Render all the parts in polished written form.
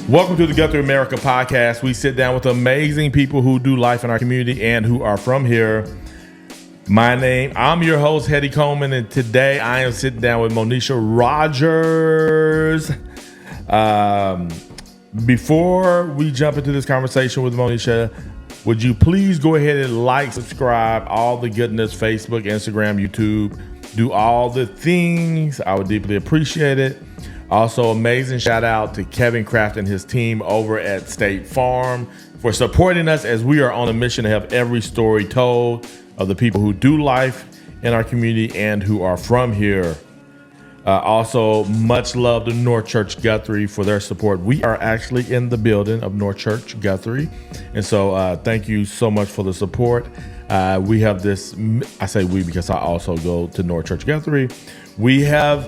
Welcome to the GuthrieAmerica podcast. We sit down with amazing people who do life in our community and who are from here. I'm your host, Heady Coleman, and today I am sitting down with Monicia Rogers. Before we jump into this conversation with Monicia, would you please go ahead and like, subscribe, all the goodness, Facebook, Instagram, YouTube, do all the things. I would deeply appreciate it. Also, amazing shout out to Kevin Kraft and his team over at State Farm for supporting us as we are on a mission to have every story told of the people who do life in our community and who are from here. Also, much love to North Church Guthrie for their support. We are actually in the building of North Church Guthrie. And so thank you so much for the support. We have this, I say we because I also go to North Church Guthrie. We have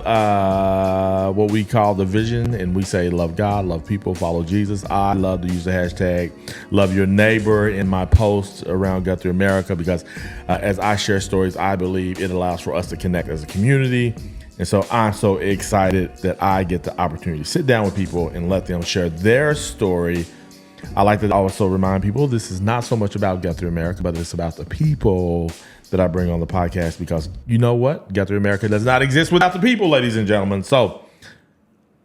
what we call the vision, and we say love God, love people, follow Jesus. I love to use the hashtag love your neighbor in my posts around GuthrieAmerica because as I share stories, I believe it allows for us to connect as a community. And so I'm so excited that I get the opportunity to sit down with people and let them share their story. I like to also remind people this is not so much about GuthrieAmerica, but it's about the people that I bring on the podcast because you know what? GuthrieAmerica does not exist without the people, ladies and gentlemen. So,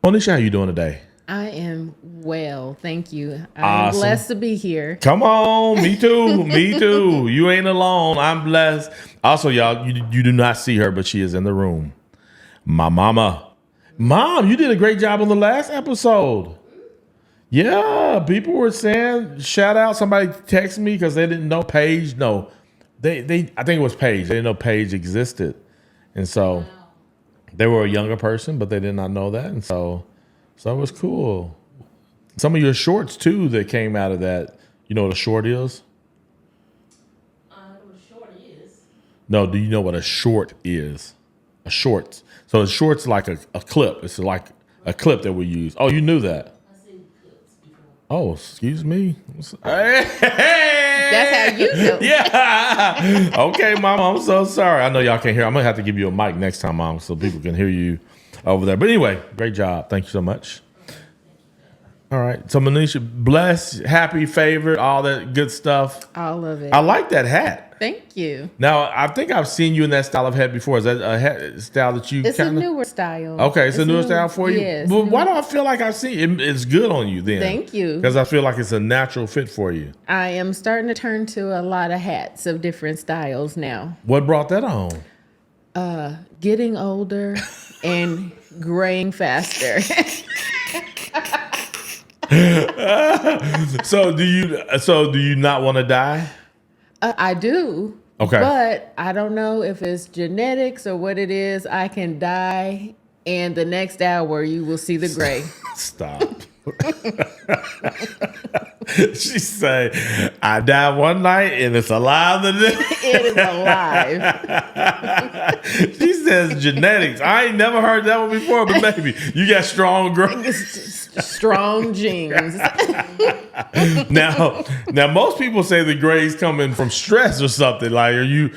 Monicia, how you doing today? I am well, thank you. I'm Awesome. blessed to be here. Come on, me too, me too. You ain't alone. I'm blessed. Also, y'all, you do not see her, but she is in the room. My mama. Mom, you did a great job on the last episode. Yeah, people were saying, shout out. Somebody texted me because they didn't know Paige. No, I think it was Paige. They didn't know Paige existed. And so they were a younger person, but they did not know that. And so it was cool. Some of your shorts, too, that came out of that. You know what a short is? What a short is? No, do you know what a short is? A short. So a short's like a clip. It's like a clip that we use. Oh, you knew that? I've seen clips before. Oh, excuse me. Hey! That's how you know. Yeah. Okay, Mom, I'm so sorry. I know y'all can't hear. I'm going to have to give you a mic next time, Mom, so people can hear you over there. But anyway, great job. Thank you so much. All right. So, Monicia, blessed, happy, favorite, all that good stuff. All of it. I like that hat. Thank you. Now, I think I've seen you in that style of hat before. Is that a hat style that you It's kind of... a newer style. Okay, it's a newer style for you? Yes. But why do I feel like I've seen it? It's good on you then. Thank you. Because I feel like it's a natural fit for you. I am starting to turn to a lot of hats of different styles now. What brought that on? Getting older and graying faster. So do you not want to die? I do. Okay. But I don't know if it's genetics or what it is. I can die, and the next hour you will see the gray. Stop. She say, I died one night and it's alive the next. It is alive. She says genetics. I ain't never heard that one before, but maybe you got strong growth. Strong genes. Now, most people say the gray's coming from stress or something. Like, are you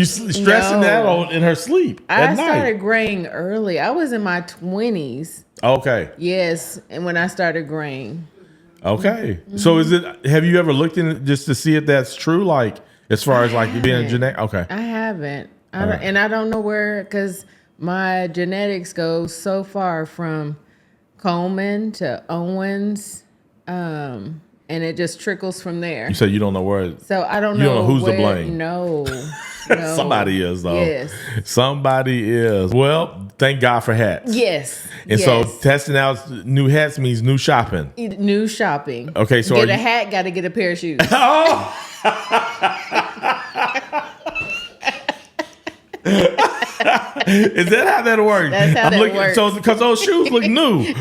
stressing that in her sleep at night? I started graying early. I was in my 20s. Okay. Yes, and when I started graying. Okay. So have you ever looked in it just to see if that's true? Like, as far as like being genetic? Okay. I haven't. Right. And I don't know where, because my genetics go so far from Coleman to Owens, and it just trickles from there. You said you don't know where. So I don't know. You don't know who's to blame. No. Somebody is, though. Yes. Somebody is. Well, thank God for hats. Yes. And so testing out new hats means new shopping. New shopping. Okay, so get a hat, got to get a pair of shoes. Oh! Is that how that works? That's how that works. So, because those shoes look new.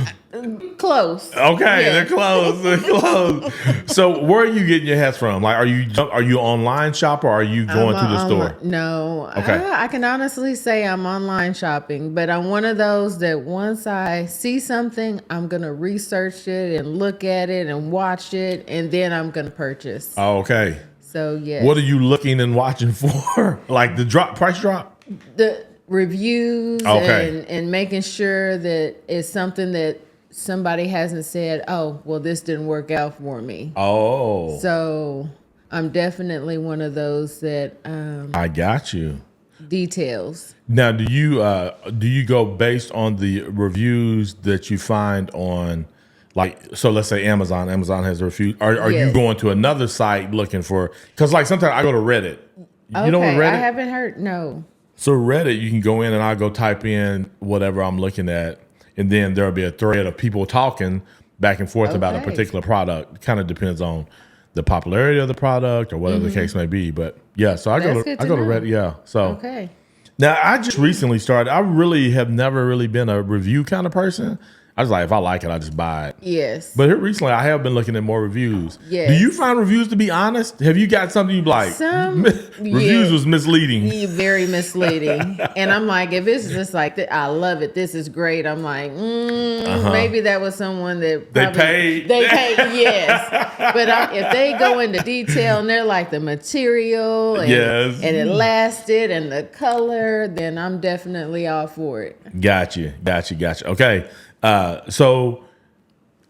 Close. Okay, Yeah. they're close. They're close. So, where are you getting your hats from? Like, are you online shop or are you going to the store? No. Okay. I can honestly say I'm online shopping, but I'm one of those that once I see something, I'm gonna research it and look at it and watch it, and then I'm gonna purchase. Oh, okay. So yeah. What are you looking and watching for? Like the price drop? The reviews Okay. and making sure that it's something that somebody hasn't said, "Oh, well, this didn't work out for me." Oh. So I'm definitely one of those that I got you. details. Now, do you go based on the reviews that you find on, like, so let's say Amazon. Amazon has a review. Are you Yes. going to another site looking for? Because like sometimes I go to Reddit. You know what Okay, Reddit? I haven't heard. No. So Reddit, you can go in and I'll go type in whatever I'm looking at, and then there'll be a thread of people talking back and forth about a Okay. particular product. It kind of depends on the popularity of the product or whatever the case may be. But yeah, so I That's go good to to know. Reddit. Yeah, so. Okay. Now, I just recently started. I really have never really been a review kind of person. I was like, if I like it, I just buy it. Yes. But here recently, I have been looking at more reviews. Yes. Do you find reviews to be honest? Have you got something you like? Some Reviews was misleading. Very misleading. And I'm like, if it's just like that, I love it. This is great. I'm like, maybe that was someone that They probably, paid. They paid, yes. But if they go into detail and they're like the material and, Yes. and it lasted and the color, then I'm definitely all for it. Got you. Okay. So,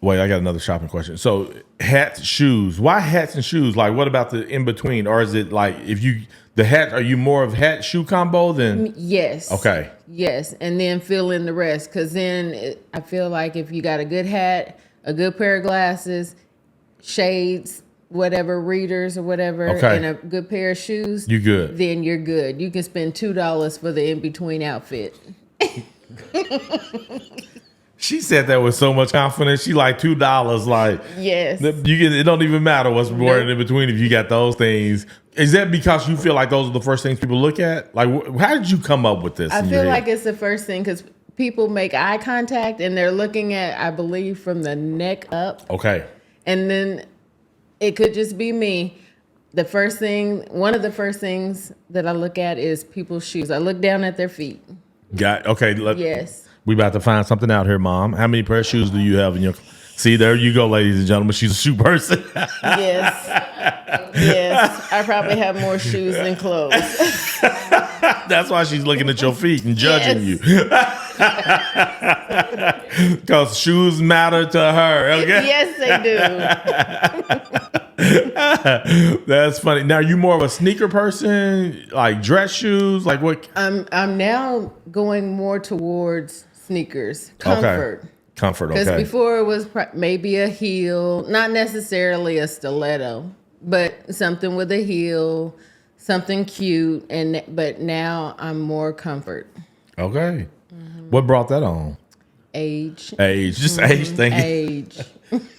wait, I got another shopping question. So, hats, shoes. Why hats and shoes? Like, what about the in between? Or is it like the hat? Are you more of hat shoe combo than? Yes. Okay. Yes, and then fill in the rest. Because then I feel like if you got a good hat, a good pair of glasses, shades, whatever, readers or whatever, Okay. and a good pair of shoes, You good. then you're good. You can spend $2 for the in-between outfit. She said that with so much confidence. She like $2. Like, Yes. you get. It don't even matter what's worded in between if you got those things. Is that because you feel like those are the first things people look at? Like, how did you come up with this? I in your feel head? like it's the first thing because people make eye contact and they're looking at, I believe, from the neck up. Okay. And then it could just be me. One of the first things that I look at is people's shoes. I look down at their feet. Okay. Yes. We about to find something out here, Mom. How many pair of shoes do you have in your? See, there you go, ladies and gentlemen. She's a shoe person. Yes. Yes. I probably have more shoes than clothes. That's why she's looking at your feet and judging you. Because shoes matter to her. Okay. Yes, they do. That's funny. Now, are you more of a sneaker person, like dress shoes? Like what? I'm now going more towards sneakers, comfort. Okay. Comfort, Because okay. before it was maybe a heel, not necessarily a stiletto, but something with a heel, something cute. But now I'm more comfort. Okay. What brought that on? Age. Just age thing. Age.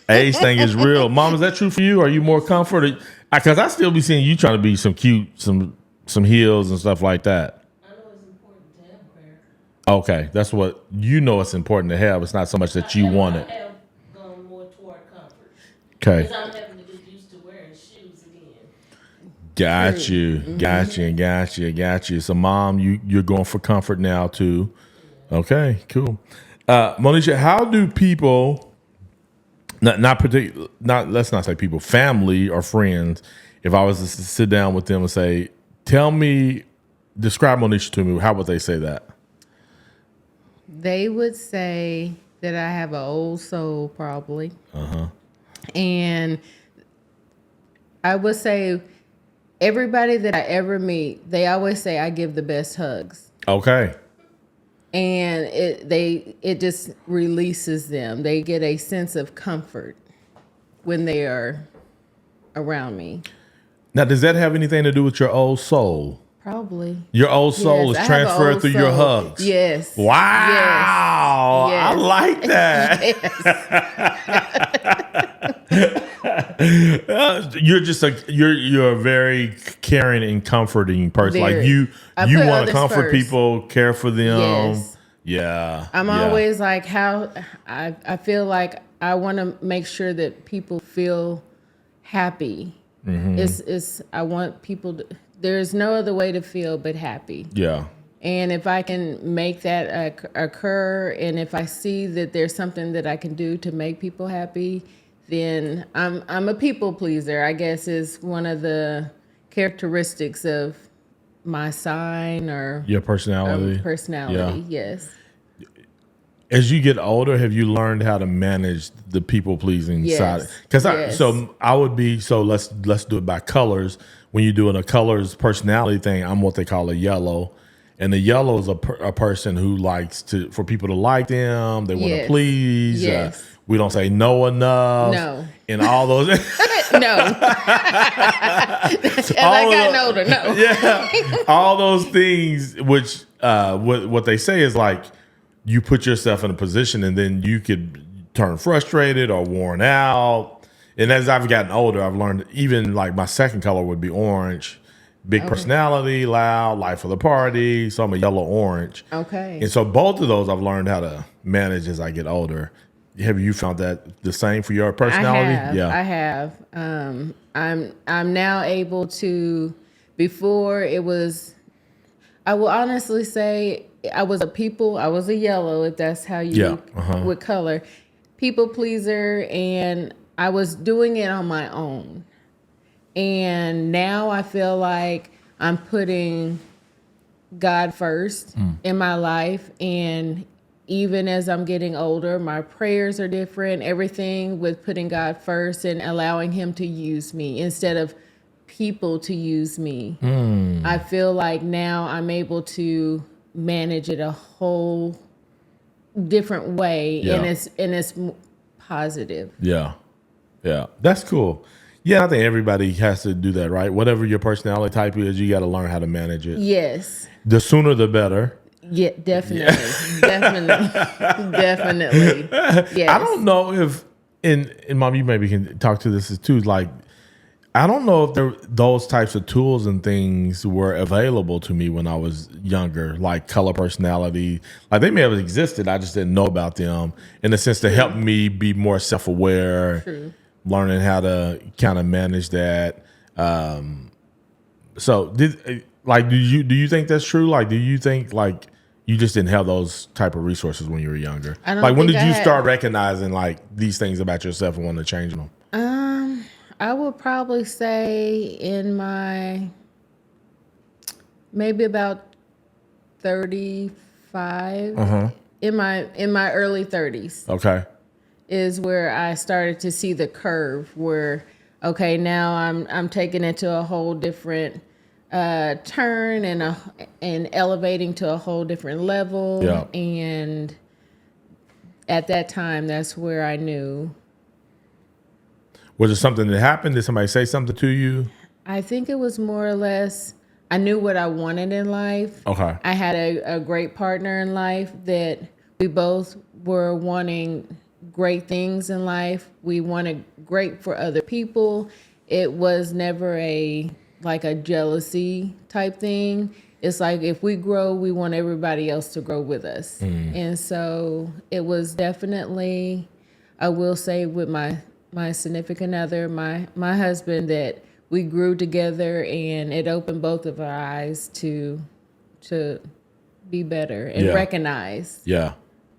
Age thing is real. Mom, is that true for you? Are you more comfort? Because I still be seeing you trying to be some cute, some heels and stuff like that. I know it's important to have a pair. Okay, that's what you know. It's important to have. It's not so much that you want I it. have gone more toward comfort. Okay, Because I'm having to get used to wearing shoes again. got you. So, Mom, you're going for comfort now too. Okay, cool. Monicia, how do people? Let's not say people, family or friends. If I was to sit down with them and say, describe Monicia to me, how would they say that? They would say that I have an old soul, probably. And I would say everybody that I ever meet, they always say I give the best hugs. Okay. And it just releases them. They get a sense of comfort when they are around me. Now, does that have anything to do with your old soul? Probably. Your old soul Yes, I is have an transferred old through your soul. hugs. Yes. Wow. Yes. I like that. Yes. You're a very caring and comforting person. Very. Like you I want put to others comfort first. people, care for them. Yes. Yeah. I'm always like I feel like I want to make sure that people feel happy. It's I want people to, there's no other way to feel but happy. Yeah. And if I can make that occur, and if I see that there's something that I can do to make people happy, then I'm a people pleaser, I guess, is one of the characteristics of my sign or Your personality. personality. Yeah. Yes. As you get older, have you learned how to manage the people pleasing side? Yes. Because Yes. I would be let's do it by colors. When you're doing a colors personality thing, I'm what they call a yellow, and the yellow is a person who likes for people to like them. They want to Yes. please. Yes. We don't say no enough. No. And all those. No. As I gotten older, no. Yeah, all those things. Which what they say is like, you put yourself in a position and then you could turn frustrated or worn out. And as I've gotten older, I've learned even like my second color would be orange. Big personality, loud, life of the party. So I'm a yellow orange. Okay. And so both of those I've learned how to manage as I get older. Have you found that the same for your personality? I have. I'm now able to. Before it was, I will honestly say I was a yellow, if that's how you would color, people pleaser, and I was doing it on my own. And now I feel like I'm putting God first in my life. And even as I'm getting older, my prayers are different, everything with putting God first and allowing him to use me instead of people to use me. I feel like now I'm able to manage it a whole different way, and it's positive. Yeah. That's cool. Yeah, I think everybody has to do that, right? Whatever your personality type is, you got to learn how to manage it. Yes. The sooner the better. Yeah, definitely. Definitely. Yes. I don't know if, and Mom, you maybe can talk to this too, like, I don't know if those types of tools and things were available to me when I was younger, like color personality. Like they may have existed, I just didn't know about them in a sense to help me be more self-aware, learning how to kind of manage that. So do you think that's true? Like, do you think like you just didn't have those type of resources when you were younger? I don't like when think did you I start recognizing like these things about yourself and wanting to change them? I would probably say in my maybe about 35, in my early 30s. Okay. Is where I started to see the curve where, okay, now I'm taking it to a whole different turn and elevating to a whole different level. Yeah. And at that time, that's where I knew. Was it something that happened? Did somebody say something to you? I think it was more or less, I knew what I wanted in life. Okay. I had a great partner in life that we both were wanting great things in life. We wanted great for other people. It was never a jealousy type thing. It's like if we grow, we want everybody else to grow with us. And so it was definitely, I will say with my significant other, my husband, that we grew together and it opened both of our eyes to be better and recognize. Yeah.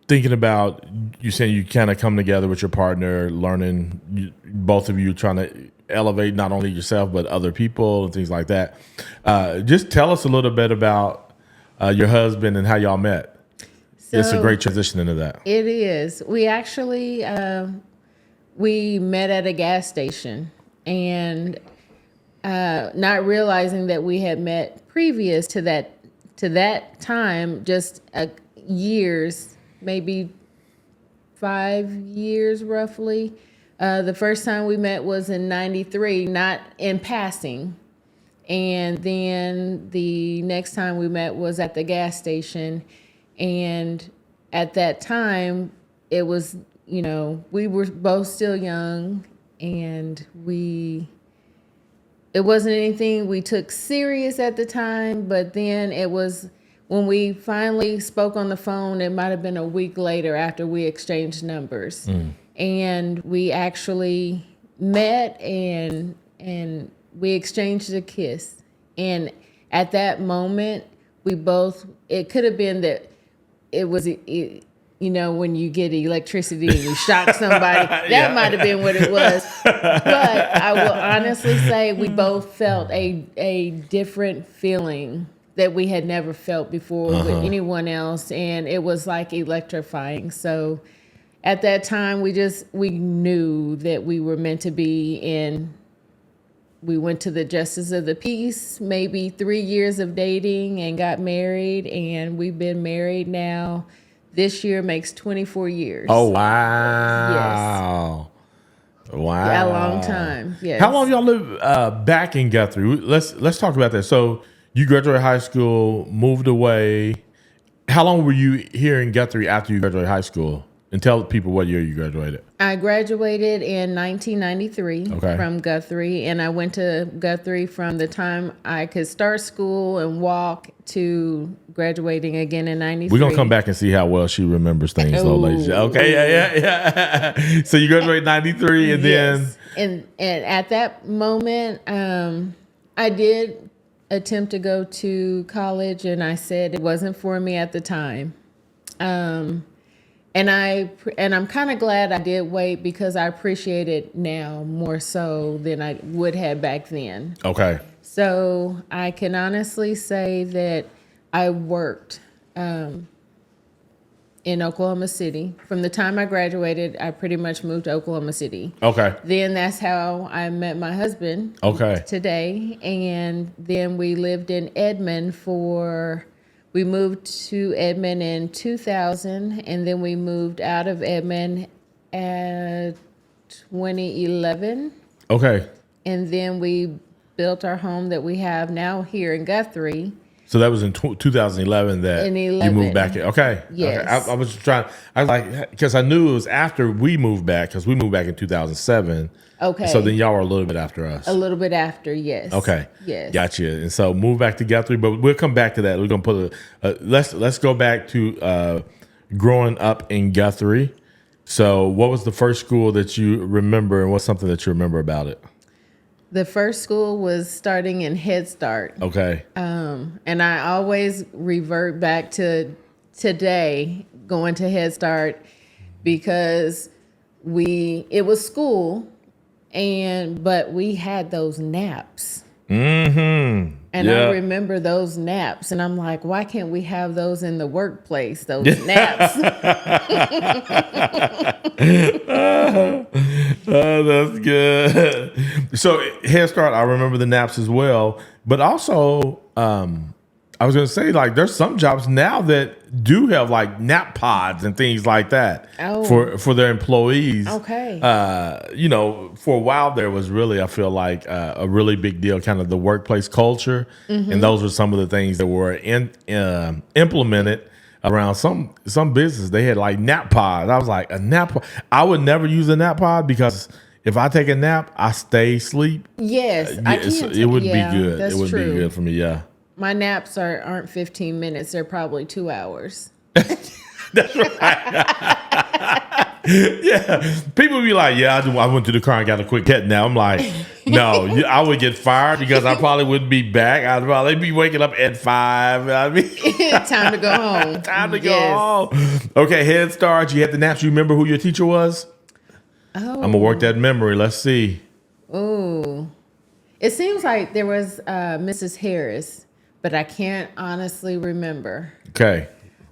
Thinking about, you saying you kind of come together with your partner, learning, both of you trying to elevate not only yourself, but other people and things like that. Just tell us a little bit about your husband and how y'all met. It's a great transition into that. It is. We actually, we met at a gas station and not realizing that we had met previous to that time, just years, maybe 5 years roughly. The first time we met was in 93, not in passing. And then the next time we met was at the gas station. And at that time, it was, we were both still young and it wasn't anything we took serious at the time, but then it was when we finally spoke on the phone, it might have been a week later after we exchanged numbers. And we actually met and we exchanged a kiss. And at that moment, it could have been that it was, when you get electricity and you shock somebody, that might have been what it was. But I will honestly say we both felt a different feeling that we had never felt before with anyone else, and it was like electrifying. So at that time, we knew that we were meant to be in. We went to the Justice of the Peace, maybe 3 years of dating, and got married, and we've been married now. This year makes 24 years. Oh, wow. Yes. Wow. Yeah, a long time. Yes. How long y'all live back in Guthrie? Let's talk about that. So you graduated high school, moved away. How long were you here in Guthrie after you graduated high school? And tell people what year you graduated. I graduated in 1993 Okay. from Guthrie, and I went to Guthrie from the time I could start school and walk to graduating again in 93. We're going to come back and see how well she remembers things, though, ladies. Okay, yeah. So you graduated 93, and Yes. then... And at that moment, I did attempt to go to college, and I said it wasn't for me at the time. And I'm kind of glad I did wait, because I appreciate it now more so than I would have back then. Okay. So I can honestly say that I worked in Oklahoma City. From the time I graduated, I pretty much moved to Oklahoma City. Okay. Then that's how I met my husband today. And then we lived in Edmond we moved to Edmond in 2000, and then we moved out of Edmond at 2011. Okay. And then we built our home that we have now here in Guthrie. So that was in 2011 that you moved back here. Okay. Yes. Okay. I was just trying. I was like, because I knew it was after we moved back, because we moved back in 2007. Okay. So then y'all were a little bit after us. A little bit after, yes. Okay. Yes. Gotcha. And so move back to Guthrie, but we'll come back to that. We're gonna put let's go back to growing up in Guthrie. So what was the first school that you remember, and what's something that you remember about it? The first school was starting in Head Start. Okay. And I always revert back to today going to Head Start, because it was school, but we had those naps. Mm-hmm. And Yeah. I remember those naps, and I'm like, why can't we have those in the workplace, those naps? Oh, that's good. So Head Start, I remember the naps as well. But also, I was going to say, like, there's some jobs now that do have like nap pods and things like that for their employees. Okay. For a while there was really, I feel like, a really big deal, kind of the workplace culture. Mm-hmm. And those were some of the things that were implemented around some business. They had like nap pods. I was like, a nap pod? I would never use a nap pod, because if I take a nap, I stay asleep. Yes, I can't. It would be good. That's It would true. be good for me. Yeah. My naps aren't 15 minutes. They're probably 2 hours. That's right. Yeah. People be like, yeah, I went to the car and got a quick hit now. I'm like, no, I would get fired, because I probably wouldn't be back. I'd probably be waking up at 5. I mean, Time to go home. time to go home. Okay, Head Start, you had the naps. You remember who your teacher was? Oh. I'm going to work that memory. Let's see. Oh. It seems like there was Mrs. Harris, but I can't honestly remember. Okay.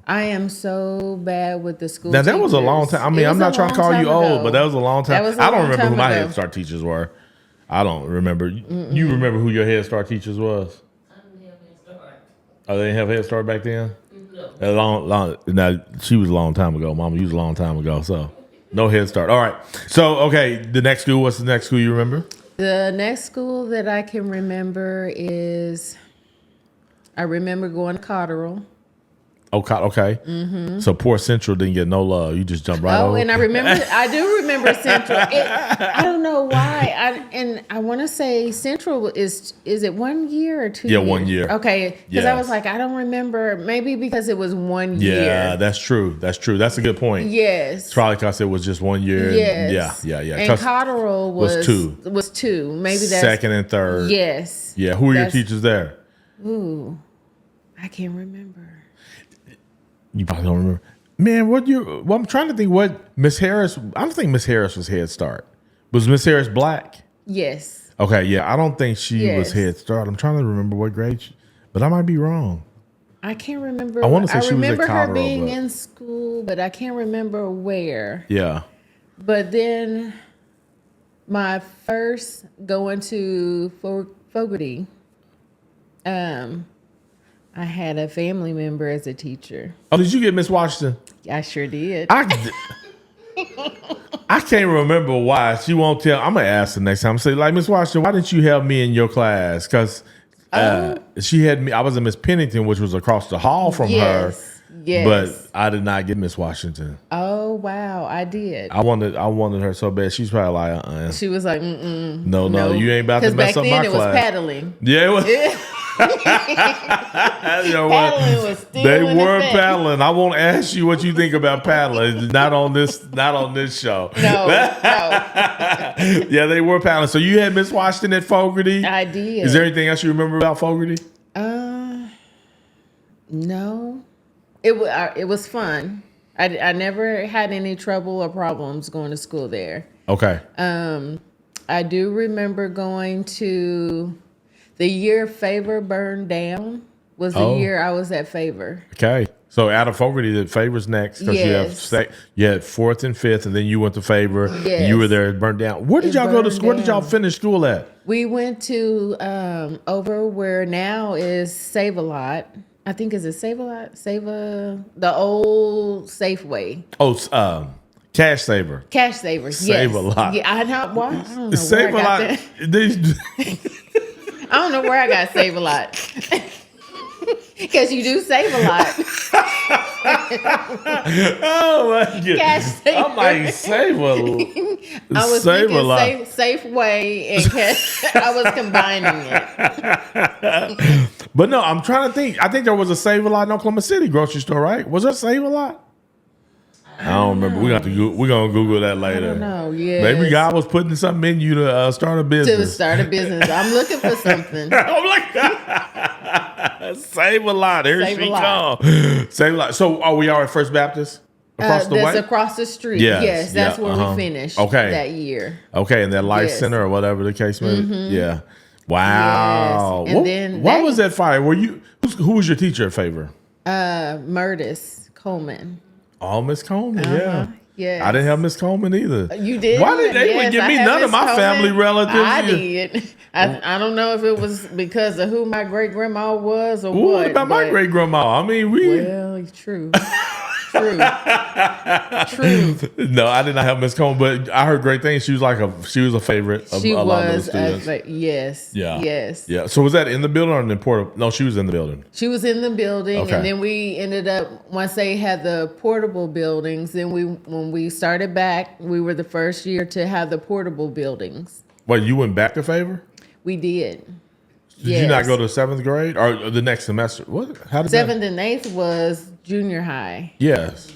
I am so bad with the school. Now, that was a long time. I mean, I'm not trying to call you old, but that was a long time. I don't remember who my Head Start teachers were. I don't remember. Mm-mm. You remember who your Head Start teachers was? I didn't have Head Start. Oh, they didn't have Head Start back then? No. A long. Now, she was a long time ago. Mama, you was a long time ago. So, no Head Start. All right. So, okay, the next school, what's the next school you remember? The next school that I can remember is, I remember going to Cotterill. Oh, okay. Mm-hmm. So poor Central didn't get no love. You just jumped right over. And I do remember Central. I don't know why. I want to say Central is it 1 year or 2 years? Yeah, 1 year. Okay, because I was like, I don't remember. Maybe because it was 1 year. Yeah, that's true. That's a good point. Yes. It's probably because it was just 1 year. Yes. Yeah. And Cotterill was 2. Was 2. Maybe that's second and third. Yes. Yeah. Who are your teachers there? Ooh, I can't remember. You probably don't remember. Man, I'm trying to think what Miss Harris. I don't think Miss Harris was Head Start. Was Miss Harris black? Yes. Okay, yeah. I don't think she was Head Start. I'm trying to remember what grade. but I might be wrong. I can't remember. I wanna say she was at remember her Cotterell, being but- in school, but I can't remember where. Yeah. But then my first going to Fogarty, I had a family member as a teacher. Oh, did you get Miss Washington? I sure did. I can't remember why. She won't tell. I'm gonna ask her next time. Say, like, Miss Washington, why didn't you have me in your class? Because she had me. I was in Miss Pennington, which was across the hall from her. Yes. But I did not get Miss Washington. Oh wow, I did. I wanted her so bad. She's probably like, She was like, no, you ain't about to mess up my class. Because back then it was paddling. Yeah, it was. You know what? Paddling was still They in were effect. paddling. I won't ask you what you think about paddling. Not on this show. No. Yeah, they were paddling. So you had Miss Washington at Fogarty? I did. Is there anything else you remember about Fogarty? No. It was fun. I never had any trouble or problems going to school there. Okay. I do remember going to the year Favor burned down was the year I was at Favor. Okay. So out of Fogarty, the Favor's next. Because Yes. you had 4th and 5th, and then you went to Favor. Yes. You were there, it burned down. Where did y'all go to school? Where did y'all finish school at? We went to over where now is Save a Lot. I think is it Save a Lot? The old Safeway. Oh, Cash Saver. Cash Savers. Save a Lot. Yeah, I don't know Save a where I got Lot. that. I don't know where I got Save a Lot. Because you do save a lot. Oh my god! Cash Saver. I'm like save a I was save a thinking lot. Safeway and cash. I was combining it. But no, I'm trying to think. I think there was a Save a Lot in Oklahoma City grocery store, right? Was there Save a Lot? I don't remember. We're gonna Google that later. I don't know. Yeah. Maybe God was putting something in you to start a business. To start a business. I'm looking for something. I'm like, Save a Lot. Here Save a she Lot. comes. Save a Lot. So, are we all at First Baptist across the That's way? across the street. Yes, Yes, that's yeah, where uh-huh. we finished Okay. that year. Okay, and that Life Yes. Center or whatever the case may be. Yeah. Wow. Yes. And then why that- was that fire? Who was your teacher at Favor? Murtis Coleman. Oh, Miss Coleman. Yeah. Yes. I didn't have Miss Coleman either. You did? Why did they Yes, would give I me had none of Miss my family Coleman. relatives? I did. I don't know if it was because of who my great grandma was or what. What about my but- great grandma? I mean, Well, true. True. No, I did not have Miss Coleman, but I heard great things. She was a favorite of She a lot of the was students. yes. Yeah. Yes. Yeah. So was that in the building or in the portable? No, she was in the building. She was in the building, Okay. and then we ended up once they had the portable buildings. Then when we started back, we were the first year to have the portable buildings. Wait, you went back to Favor? We did. Did you not go to 7th grade or the next semester? What? How did 7th and 8th was junior high. Yes.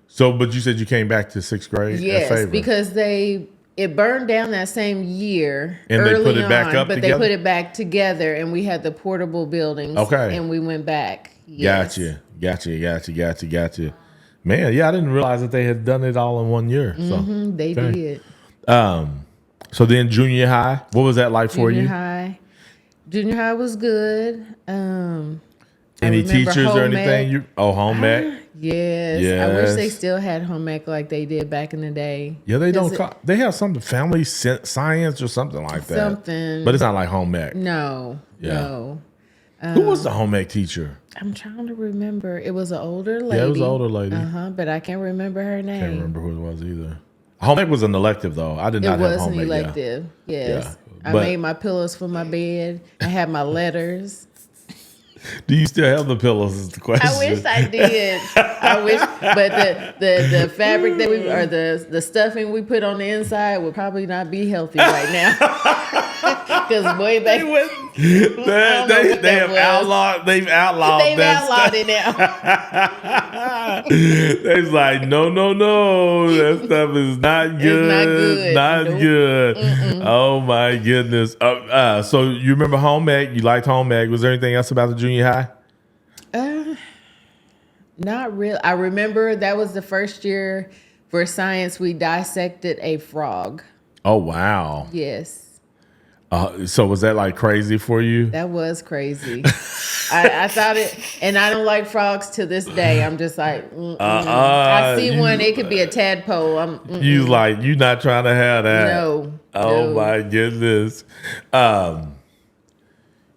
So, but you said you came back to 6th grade at Yes, Favor. because it burned down that same year. And they early put it back on, up but together? they put it back together, and we had the portable buildings. Okay. And we went back. Yes. Gotcha. Man, yeah, I didn't realize that they had done it all in 1 year. So, They okay. did. So then junior high, what was that like for you? Junior high was good. I Any remember teachers or home anything? ec. Home ec? Yes. I wish they still had home ec like they did back in the day. Yeah, they don't. 'Cause They have something family science or something like that. Something. But it's not like home ec. No. Yeah. No. Who was the home ec teacher? I'm trying to remember. It was an older lady. Yeah, it was an older lady. But I can't remember her name. Can't remember who it was either. Home ec was an elective though. I did It not have was home an ec. elective. Yes. Yeah, I but- made my pillows for my bed. I had my letters. Do you still have the pillows? Is the question. I wish I did. I wish, but the fabric that we or the stuffing we put on the inside would probably not be healthy right now. Because way back they have outlawed. They've outlawed. they've that outlawed stuff. it now. They's like, no, that stuff is not good. not good. Not Nope. good. Oh my goodness. So you remember home ec? You liked home ec. Was there anything else about the junior high? Not real. I remember that was the first year for science we dissected a frog. Oh wow. Yes. So was that like crazy for you? That was crazy. I thought it, and I don't like frogs to this day. I'm just like, I see one. It could be a tadpole. You like you not trying to have that? No. Oh no. my goodness.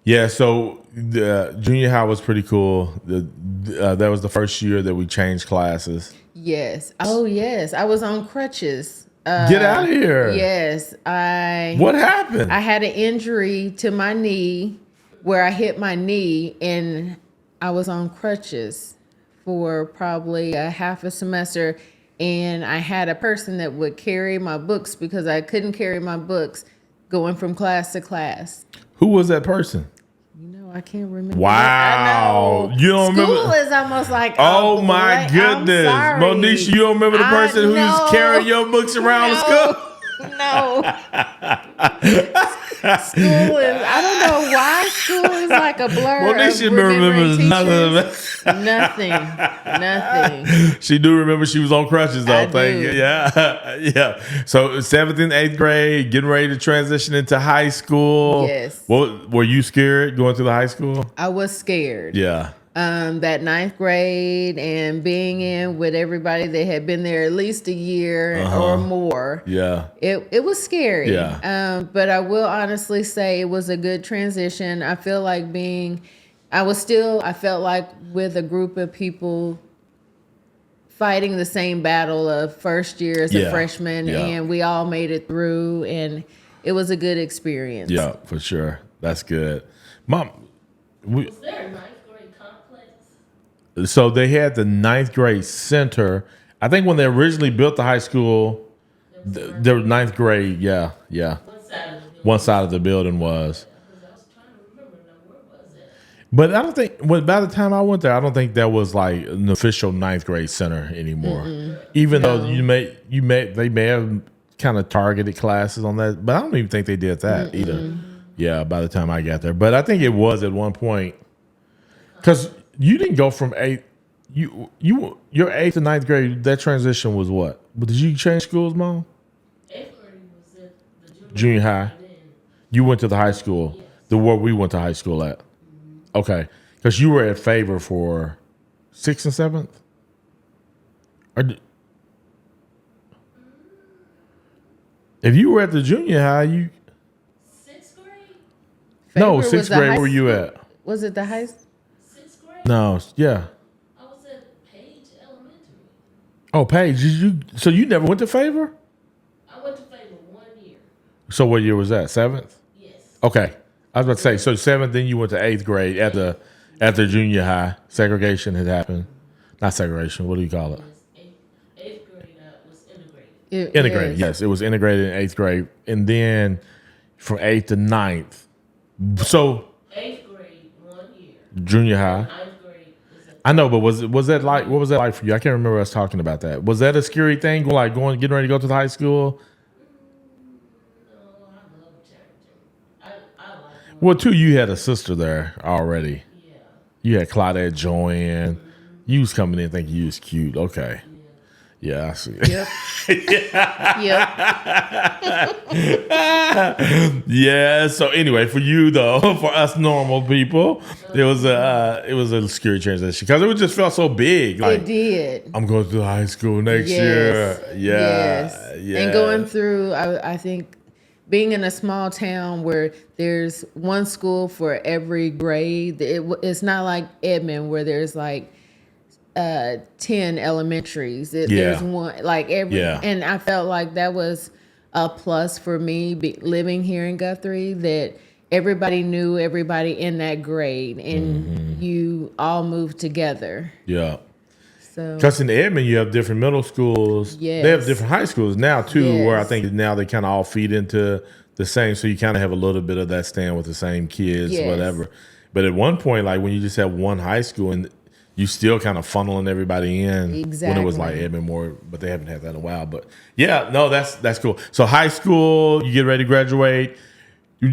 Yeah. So the junior high was pretty cool. That was the first year that we changed classes. Yes. Oh yes. I was on crutches. Get out of here. Yes. What happened? I had an injury to my knee where I hit my knee, and I was on crutches for probably a half a semester. And I had a person that would carry my books because I couldn't carry my books going from class to class. Who was that person? I can't remember. Wow. I know. You don't School remember? is almost like, Oh my goodness. Monicia, you don't remember the person who's carrying your books around school? No. School is, I don't know why school is like a blur. Monicia remembers nothing. Nothing. She do remember she was on crutches though. Do. Yeah. Yeah. So 7th and 8th grade, getting ready to transition into high school. Yes. What, were you scared going through the high school? I was scared. Yeah. That 9th grade and being in with everybody that had been there at least a year or more. Yeah. It was scary. Yeah. But I will honestly say it was a good transition. I feel like I felt like with a group of people fighting the same battle of first year as a freshman, and we all made it through, and it was a good experience. Yeah, for sure. That's good. Mom, Was there a ninth grade complex? so they had the 9th grade center. I think when they originally built the high school, the 9th grade, yeah. One side of the building was. Because I was trying to remember now, where was it? But I don't think, by the time I went there, I don't think that was like an official 9th grade center anymore. Even though they may have kind of targeted classes on that, but I don't even think they did that either. Yeah, by the time I got there. But I think it was at one point, because you didn't go from your 8th and 9th grade, that transition was what? Did you change schools, Mom? 8th grade was at the Junior high. and then You went to the high school, the where we went to high school at. Okay, because you were at Favor for 6th and 7th. If you were at the junior high, 6th grade? no, Favorite was 6th the grade. high Where were you school- at? Was it the high? 6th grade? No, yeah. I was at Page Elementary. Oh, Paige, so you never went to Favor? I went to Favor 1 year. So what year was that? 7th? Yes. Okay, I was about to say. So 7th, then you went to 8th grade at the junior high. Segregation had happened. Not segregation. What do you call it? 8th grade was integrated. Integrated. Yes, it was integrated in 8th grade, and then from 8th to 9th. So 8th grade 1 year. junior high. 9th grade was at I know, but was that like? What was that like for you? I can't remember us talking about that. Was that a scary thing? Like getting ready to go to the high school? No, I love changing. I like Well, too, you had a sister there already. yeah. You had Claudette Joanne. You was coming in thinking you was cute. Okay. Yeah, I see. Yep. Yep. Yeah. So anyway, for you though, for us normal people, it was a scary transition because it just felt so big. Like It did. I'm going to high school next year. Yeah. Yeah. And going through, I think being in a small town where there's one school for every grade, it's not like Edmond where there's like 10 elementaries. There's one like every, and I felt like that was a plus for me living here in Guthrie, that everybody knew everybody in that grade, and you all moved together. Yeah. So Because in Edmond, you have different middle schools. Yes. They have different high schools now, too, where I Yes. think now they kind of all feed into the same. So you kind of have a little bit of that staying with the same kids, Yes. whatever. But at one point, like when you just have one high school and you still kind of funneling everybody in when it was like Exactly. Edmond more, but they haven't had that in a while. But yeah, no, that's cool. So high school, you get ready to graduate.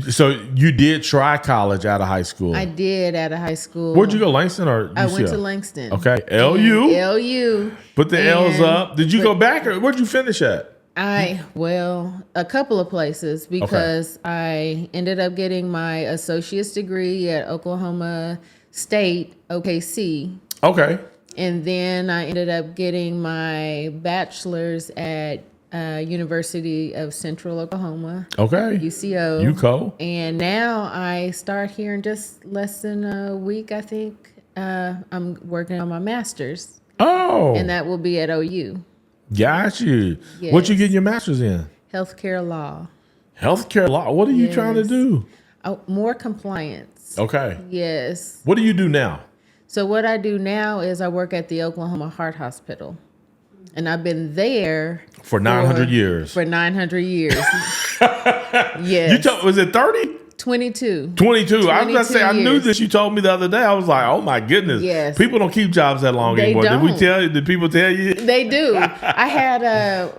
So you did try college out of high school. I did at a high school. Where'd you go, Langston or UCF? I went to Langston. Okay, LU. LU. Put the L's And- up. Did you go back or where'd you finish at? A couple of places because I ended up getting my associate's degree at Oklahoma State, OKC. Okay. And then I ended up getting my bachelor's at University of Central Oklahoma. Okay. UCO. UCO. And now I start here in just less than a week, I think. I'm working on my master's. Oh. And that will be at OU. Got you. Yes. What you getting your master's in? Healthcare law. Healthcare law. What are you trying to do? Oh, more compliance. Okay. Yes. What do you do now? So what I do now is I work at the Oklahoma Heart Hospital. And I've been there For 900 years. For 900 years. Yes. Was it 30? 22. 22. I was going to say, I knew years. this. You told me the other day. I was like, oh my goodness. Yes. People don't keep jobs that long They anymore. don't. Did people tell you? They do. I had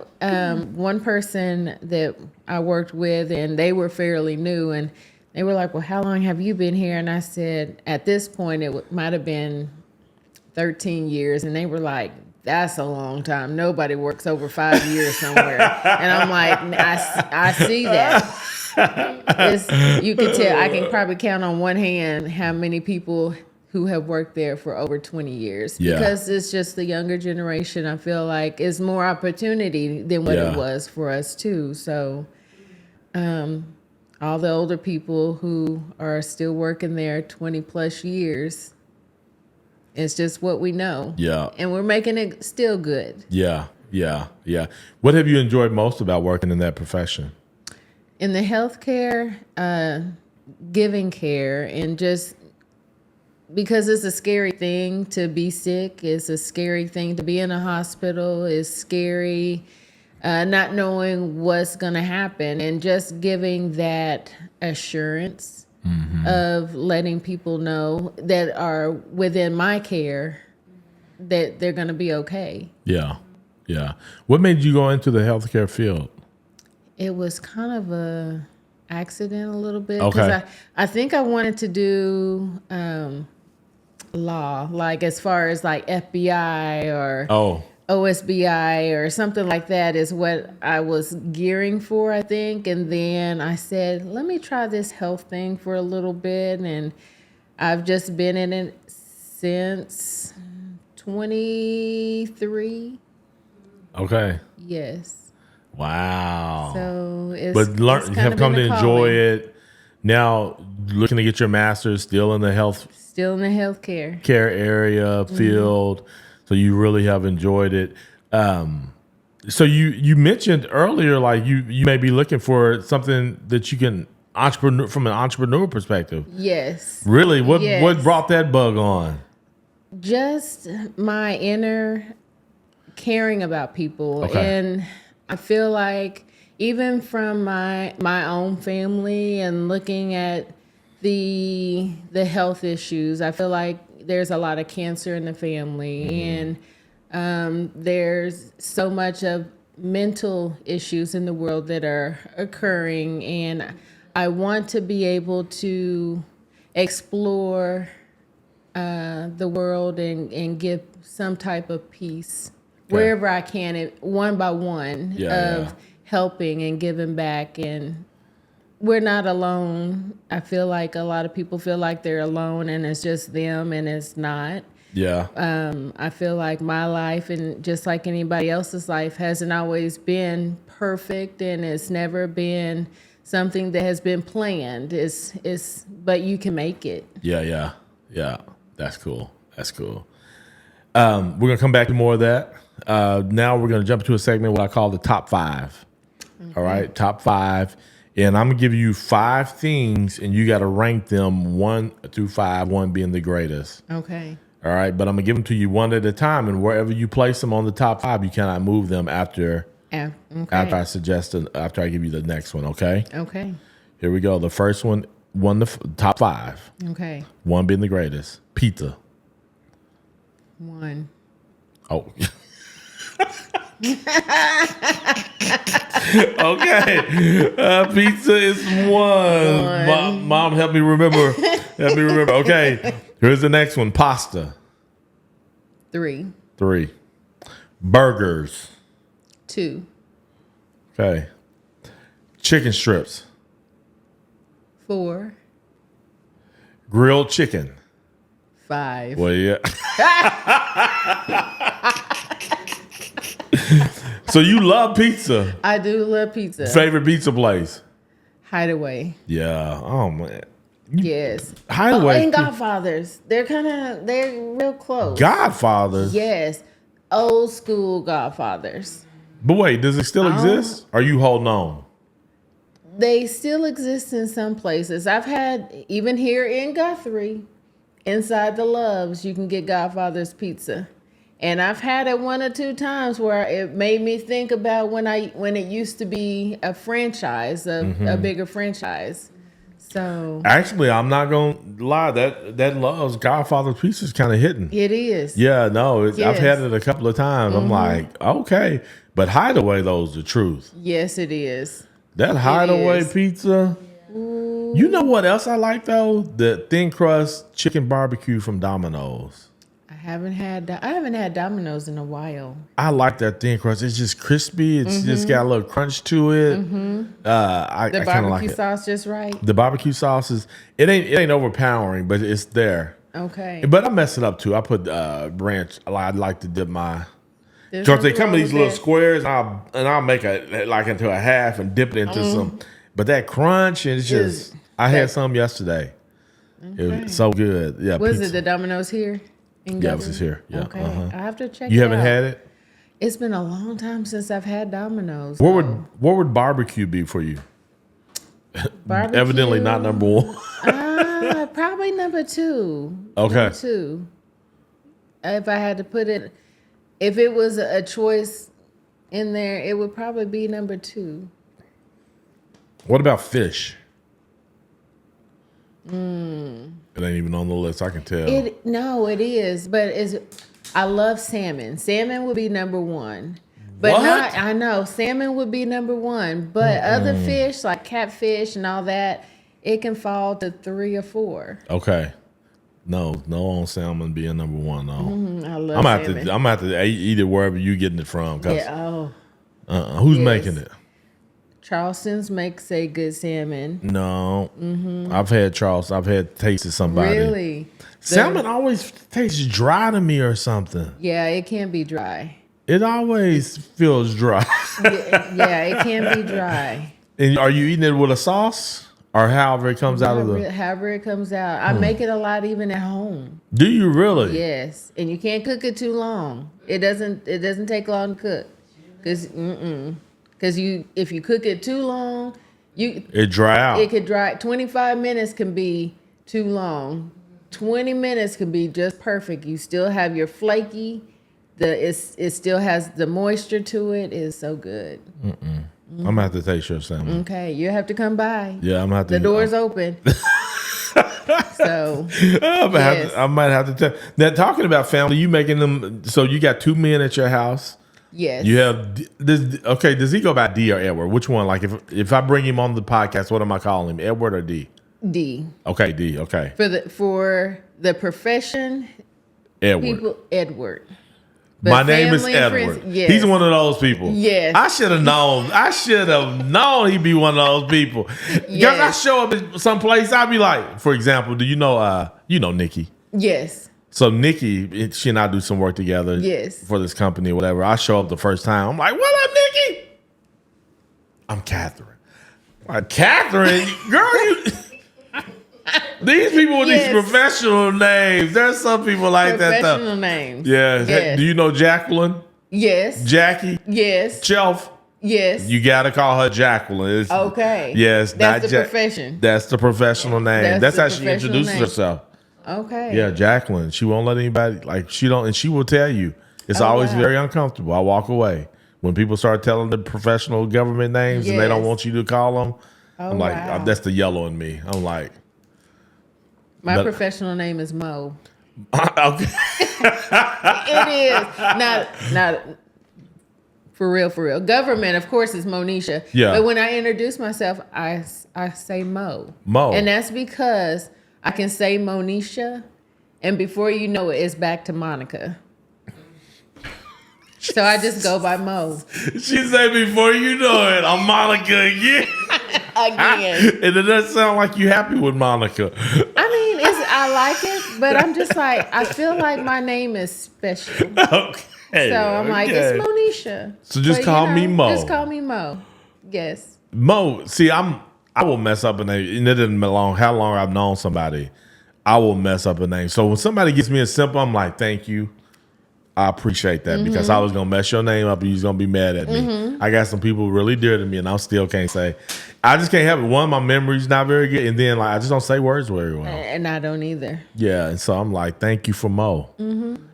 one person that I worked with, and they were fairly new, and they were like, well, how long have you been here? And I said, at this point, it might have been 13 years. And they were like, that's a long time. Nobody works over 5 years somewhere. And I'm like, I see that. You can tell, I can probably count on one hand how many people who have worked there for over 20 years. Yeah. Because it's just the younger generation, I feel like, is more opportunity than what it was for us, too. So all the older people who are still working there 20 plus years, it's just what we know. Yeah. And we're making it still good. Yeah. What have you enjoyed most about working in that profession? In the healthcare, giving care, and just because it's a scary thing to be sick, it's a scary thing to be in a hospital, it's scary not knowing what's going to happen, and just giving that assurance of letting people know that are within my care that they're going to be okay. Yeah. What made you go into the healthcare field? It was kind of a accident a little bit. Okay. I think I wanted to do law, like as far as like FBI or OSBI or something like that is what I was gearing for, I think. And then I said, let me try this health thing for a little bit. And I've just been in it since 23. Okay. Yes. Wow. So it's have come to enjoy it. Now looking to get your master's, still in the healthcare area field. So you really have enjoyed it. So you mentioned earlier, like you may be looking for something that you can from an entrepreneur perspective. Yes. Really? What brought that bug on? Just my inner caring about people. Okay. And I feel like even from my own family and looking at the health issues, I feel like there's a lot of cancer in the family, and there's so much of mental issues in the world that are occurring, and I want to be able to explore the world and give some type of peace wherever I can, one by one, helping and giving back. And we're not alone. I feel like a lot of people feel like they're alone and it's just them, and it's not. Yeah. I feel like my life, and just like anybody else's life, hasn't always been perfect, and it's never been something that has been planned. But you can make it. Yeah. That's cool. We're gonna come back to more of that. Now we're gonna jump into a segment what I call the top 5. Okay. All right, top 5, and I'm gonna give you 5 things, and you got to rank them 1 through 5, 1 being the greatest. Okay. All right, but I'm gonna give them to you one at a time, and wherever you place them on the top 5, you cannot move them after I give you the next one. Okay. Okay. Here we go. The first one, top 5. Okay. 1 being the greatest. Pizza. 1. Oh. Okay. Pizza is 1. Mom, help me remember. Okay. Here's the next one. Pasta. 3. 3. Burgers. 2. Okay. Chicken strips. 4, Grilled chicken. 5. Well, yeah. So you love pizza. I do love pizza. Favorite pizza place? Hideaway. Yeah. Oh, man. Yes. Hideaway. And Godfathers. They're real close. Godfathers. Yes. Old school Godfathers. But wait, does it still exist? Are you holding on? They still exist in some places. I've had, even here in Guthrie, inside the Loves, you can get Godfather's pizza. And I've had it 1 or 2 times where it made me think about when it used to be a franchise, a bigger franchise. So Actually, I'm not gonna lie. That Love's Godfather's pizza is kind of hitting. it is. Yeah, no, I've Yes. had it a couple of times. I'm like, okay, but Hideaway though's the truth. Yes, it is. That Hideaway is. pizza. Ooh. You know what else I like though? The thin crust chicken barbecue from Domino's. I haven't had Domino's in a while. I like that thin crust. It's just crispy. It's just got a little crunch to it. I The kind of like barbecue it. sauce just right. The barbecue sauce it ain't overpowering, but it's there. Okay. But I mess it up too. I put ranch. I like to dip my. There's Because they nothing come in wrong these with little that. squares, and I'll make it like into a half and dip it into some. But that crunch, and it's just. I had some yesterday. It was so good. Yeah. Was pizza. it the Domino's here? In Yeah, it Guthrie? was here. Yeah. Okay. I have to check You it haven't out. had it? It's been a long time since I've had Domino's. What would barbecue be for you? Barbecue? Evidently not number one. Probably number 2. Okay. Number 2. If I had to put it, if it was a choice in there, it would probably be number 2. What about fish? It ain't even on the list. I can tell. It is, but I love salmon. Salmon would be number 1. But What? I know salmon would be number 1, but other fish like catfish and all that, it can fall to 3 or 4. Okay. No on salmon being number 1. No. I love I'm gonna salmon. have to eat it wherever you getting it from. 'Cause, Yeah, who's Yes. making it? Charleston's makes a good salmon. No. I've had Charles. I've had tasted somebody. Really? Salmon always tastes dry to me or something. Yeah, it can be dry. It always feels dry. Yeah, it can be dry. And are you eating it with a sauce or however it comes out of the? However it comes out. I make it a lot even at home. Do you really? Yes, and you can't cook it too long. It doesn't take long to cook, because if you cook it too long, It dry out. it could dry. 25 minutes can be too long. 20 minutes can be just perfect. You still have your flaky. It still has the moisture to it. It's so good. I'm gonna have to taste your salmon. Okay, you have to come by. Yeah, I'm gonna have to. The door's open. So I might have to tell. Now, talking about family, you making them. So you got 2 men at your house. yes, You have this. Okay, does he go by D or Edward? Which one? Like if I bring him on the podcast, what am I calling him? Edward or D? D Okay, D. Okay, for the profession. Edward. Edward. But My name is family and Edward. friends, yes. He's one of those people. Yes. I should have known. He'd be one of those people. Because Yes. I show up at some place, I'd be like, for example, do you know Nikki? Yes. So Nikki, she and I do some work together. Yes. For this company or whatever. I show up the first time. I'm like, what up, Nikki? I'm Catherine. Like, Catherine? Girl, you... These people with Yes. these professional names. There's some people like that though. Professional names. Yeah. Yes. Do you know Jacqueline? Yes. Jackie? Yes. Shelf? Yes. You gotta call her Jacqueline. It's- Okay. Yes, That's not the profession. That's the professional name. That's That's the how she professional introduces name. herself. Okay. Yeah, Jacqueline. She won't let anybody and she will tell you. It's always wow. very uncomfortable. I walk away when people start telling the professional government names and they don't Yes. want you to call them. I'm like, wow. that's the yellow in me. I'm like, My but- professional name is Mo. okay. It is not for real. Government, of course, is Monicia. Yeah. But when I introduce myself, I say Mo. Mo. And that's because I can say Monicia, and before you know it, it's back to Monica. So I just go by Mo. She said, before you know it, I'm Monica again. Again. And it doesn't sound like you happy with Monica. I like it, but I'm just like, I feel like my name is special. Okay. So I'm like, it's Monicia. So just call me Mo. Just call me Mo. Yes. Mo, see, I will mess up a name. And it doesn't matter how long I've known somebody. I will mess up a name. So when somebody gives me a simple, I'm like, thank you. I appreciate that because I was going to mess your name up and you're going to be mad at me. I got some people really dear to me and I still can't say. I just can't have it. One, my memory's not very good. And then like I just don't say words very well. And I don't either. Yeah. And so I'm like, thank you for Mo.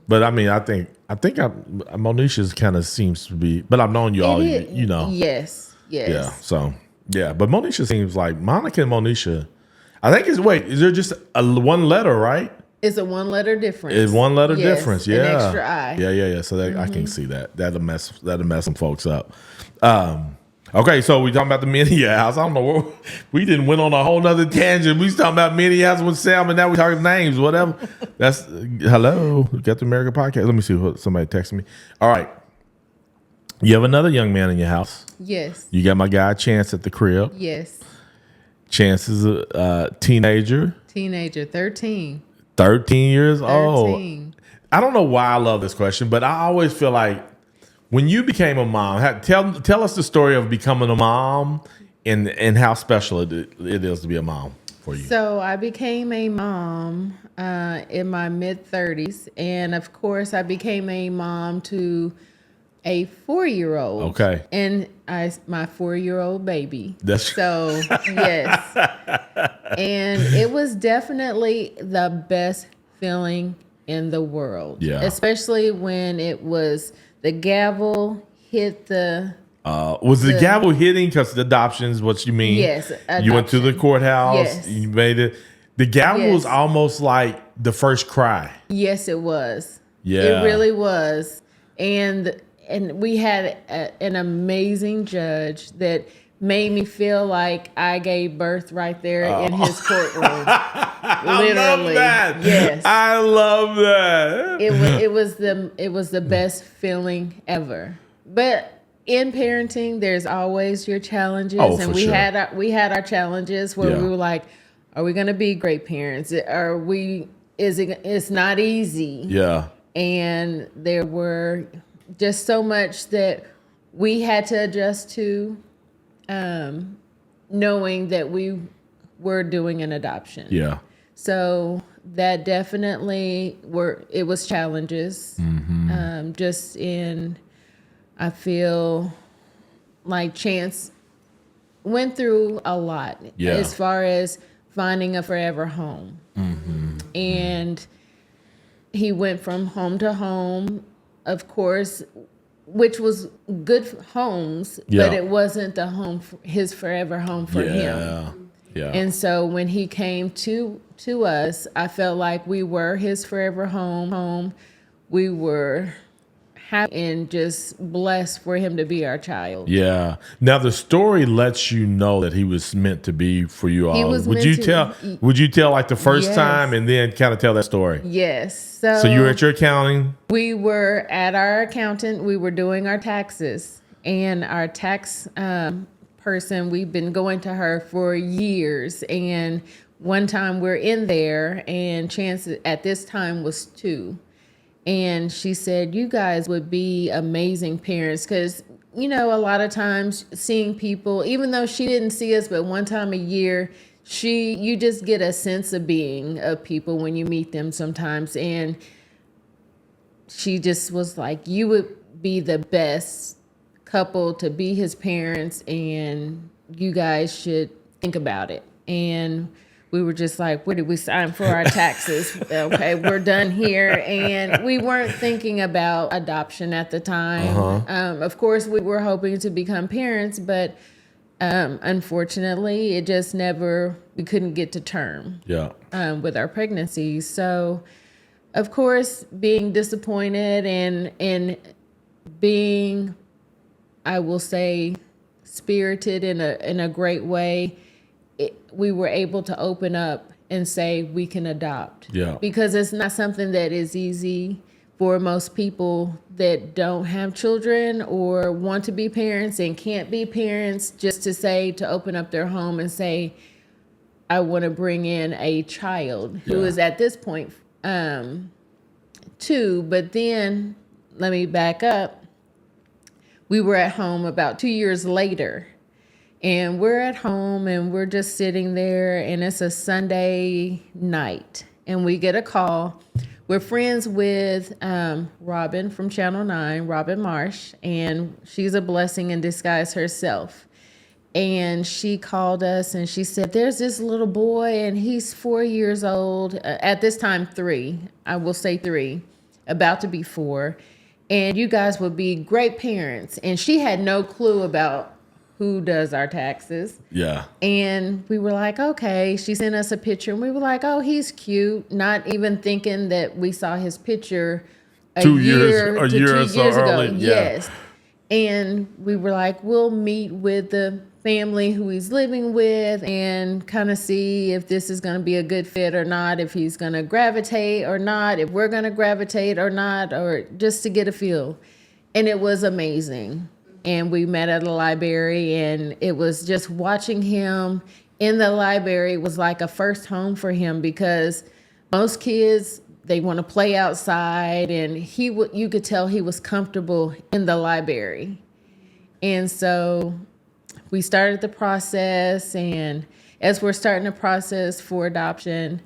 But I mean, I think Monicia's kind of seems to be, but I've known you all, you know. Yes. Yeah. So, yeah. But Monicia seems like Monica and Monicia. I think is there just one letter, right? It's a one letter difference. It's one letter difference. Yeah. An extra I. Yeah. So that, I can see that. That'll mess some folks up. Okay, so we talking about the Monicia house. I don't know. We didn't went on a whole nother tangent. We was talking about Monicia house with Sam, and now we talking names, whatever. That's hello, GuthrieAmerica podcast. Let me see what somebody texted me. All right. You have another young man in your house. Yes. You got my guy Chance at the crib. Yes. Chance is a teenager. 13. 13 years 13. old. I don't know why I love this question, but I always feel like when you became a mom, tell us the story of becoming a mom and how special it is to be a mom for you. So I became a mom in my mid-30s, and of course I became a mom to a 4-year-old. Okay. And my 4-year-old baby. That's so yes. And it was definitely the best feeling in the world. Yeah. Especially when it was the gavel hit the. Was the gavel hitting because the adoption is what you mean? Yes. You went to the courthouse. Yes. You made it. The gavel was almost like the first cry. Yes, it was. Yeah. It really was. And we had an amazing judge that made me feel like I gave birth right there in his courtroom. Literally. I love that. Yes. I love that. It was the best feeling ever. But in parenting, there's always your challenges, and we had our challenges where we were like, are we going to be great parents? It's not easy. Yeah. And there were just so much that we had to adjust to, knowing that we were doing an adoption. Yeah. So that definitely it was challenges. I feel like Chance went through a lot as far as finding a forever home. And he went from home to home, of course, which was good homes, but it wasn't his forever home for him. Yeah. And so when he came to us, I felt like we were his forever home. We were happy and just blessed for him to be our child. Yeah. Now the story lets you know that he was meant to be for you all. Would you tell like the first time and then kind of tell that story? Yes. So you were at your accounting? We were at our accountant. We were doing our taxes, and our tax person, we've been going to her for years. And one time we're in there, and Chance at this time was 2. And she said, you guys would be amazing parents because, you know, a lot of times seeing people, even though she didn't see us but one time a year, you just get a sense of being of people when you meet them sometimes. And she just was like, you would be the best couple to be his parents, and you guys should think about it. And we were just like, where did we sign for our taxes? Okay, we're done here. And we weren't thinking about adoption at the time. Of course, we were hoping to become parents, but unfortunately, it just we couldn't get to term with our pregnancy. So, of course, being disappointed and being, I will say, spirited in a great way, we were able to open up and say we can adopt. Yeah. Because it's not something that is easy for most people that don't have children or want to be parents and can't be parents, just to open up their home and say, I want to bring in a child who is at this point 2. But then let me back up. We were at home about 2 years later, and we're at home and we're just sitting there, and it's a Sunday night, and we get a call. We're friends with Robin from Channel 9, Robin Marsh, and she's a blessing in disguise herself. And she called us and she said, there's this little boy and he's 4 years old. At this time, 3. I will say 3, about to be 4. And you guys would be great parents. And she had no clue about who does our taxes. Yeah. And we were like, okay. She sent us a picture and we were like, oh, he's cute. Not even thinking that we saw his picture a year or so ago. Early. Yeah. Yes. And we were like, we'll meet with the family who he's living with and kind of see if this is going to be a good fit or not, if he's going to gravitate or not, if we're going to gravitate or not, or just to get a feel. And it was amazing. And we met at a library, and it was just watching him in the library was like a first home for him, because most kids, they want to play outside, and you could tell he was comfortable in the library. And so we started the process, and as we're starting the process for adoption,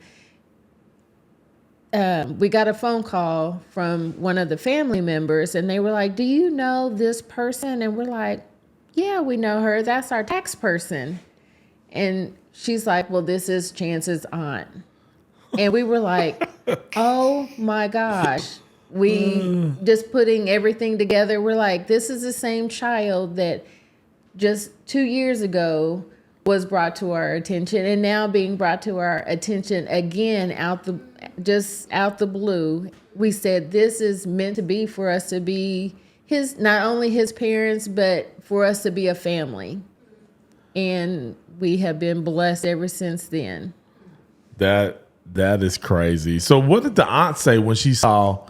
we got a phone call from one of the family members, and they were like, do you know this person? And we're like, yeah, we know her. That's our tax person. And she's like, well, this is Chance's aunt. And we were like, oh my gosh. We just putting everything together. We're like, this is the same child that just 2 years ago was brought to our attention, and now being brought to our attention again out the blue. We said this is meant to be for us to be not only his parents, but for us to be a family. And we have been blessed ever since then. That is crazy. So what did the aunt say when she saw?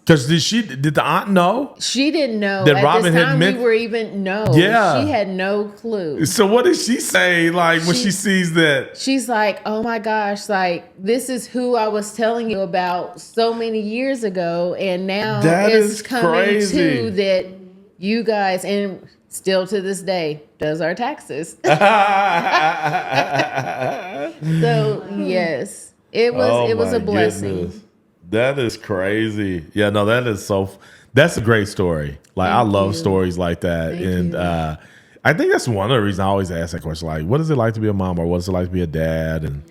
Because did the aunt know? She didn't know. That At Robin this had time, meant. we were even Yeah. She had no clue. So what did she say? Like when she sees that? She's like, oh my gosh, like this is who I was telling you about so many years ago, and now it's coming crazy. to that you guys, and still to this day, does our taxes. So yes, it was a blessing. Goodness. That is crazy. Yeah, no, that's a great story. Like I love stories like that. And I think that's one of the reasons I always ask that question, like, what is it like to be a mom, or what is it like to be a dad? And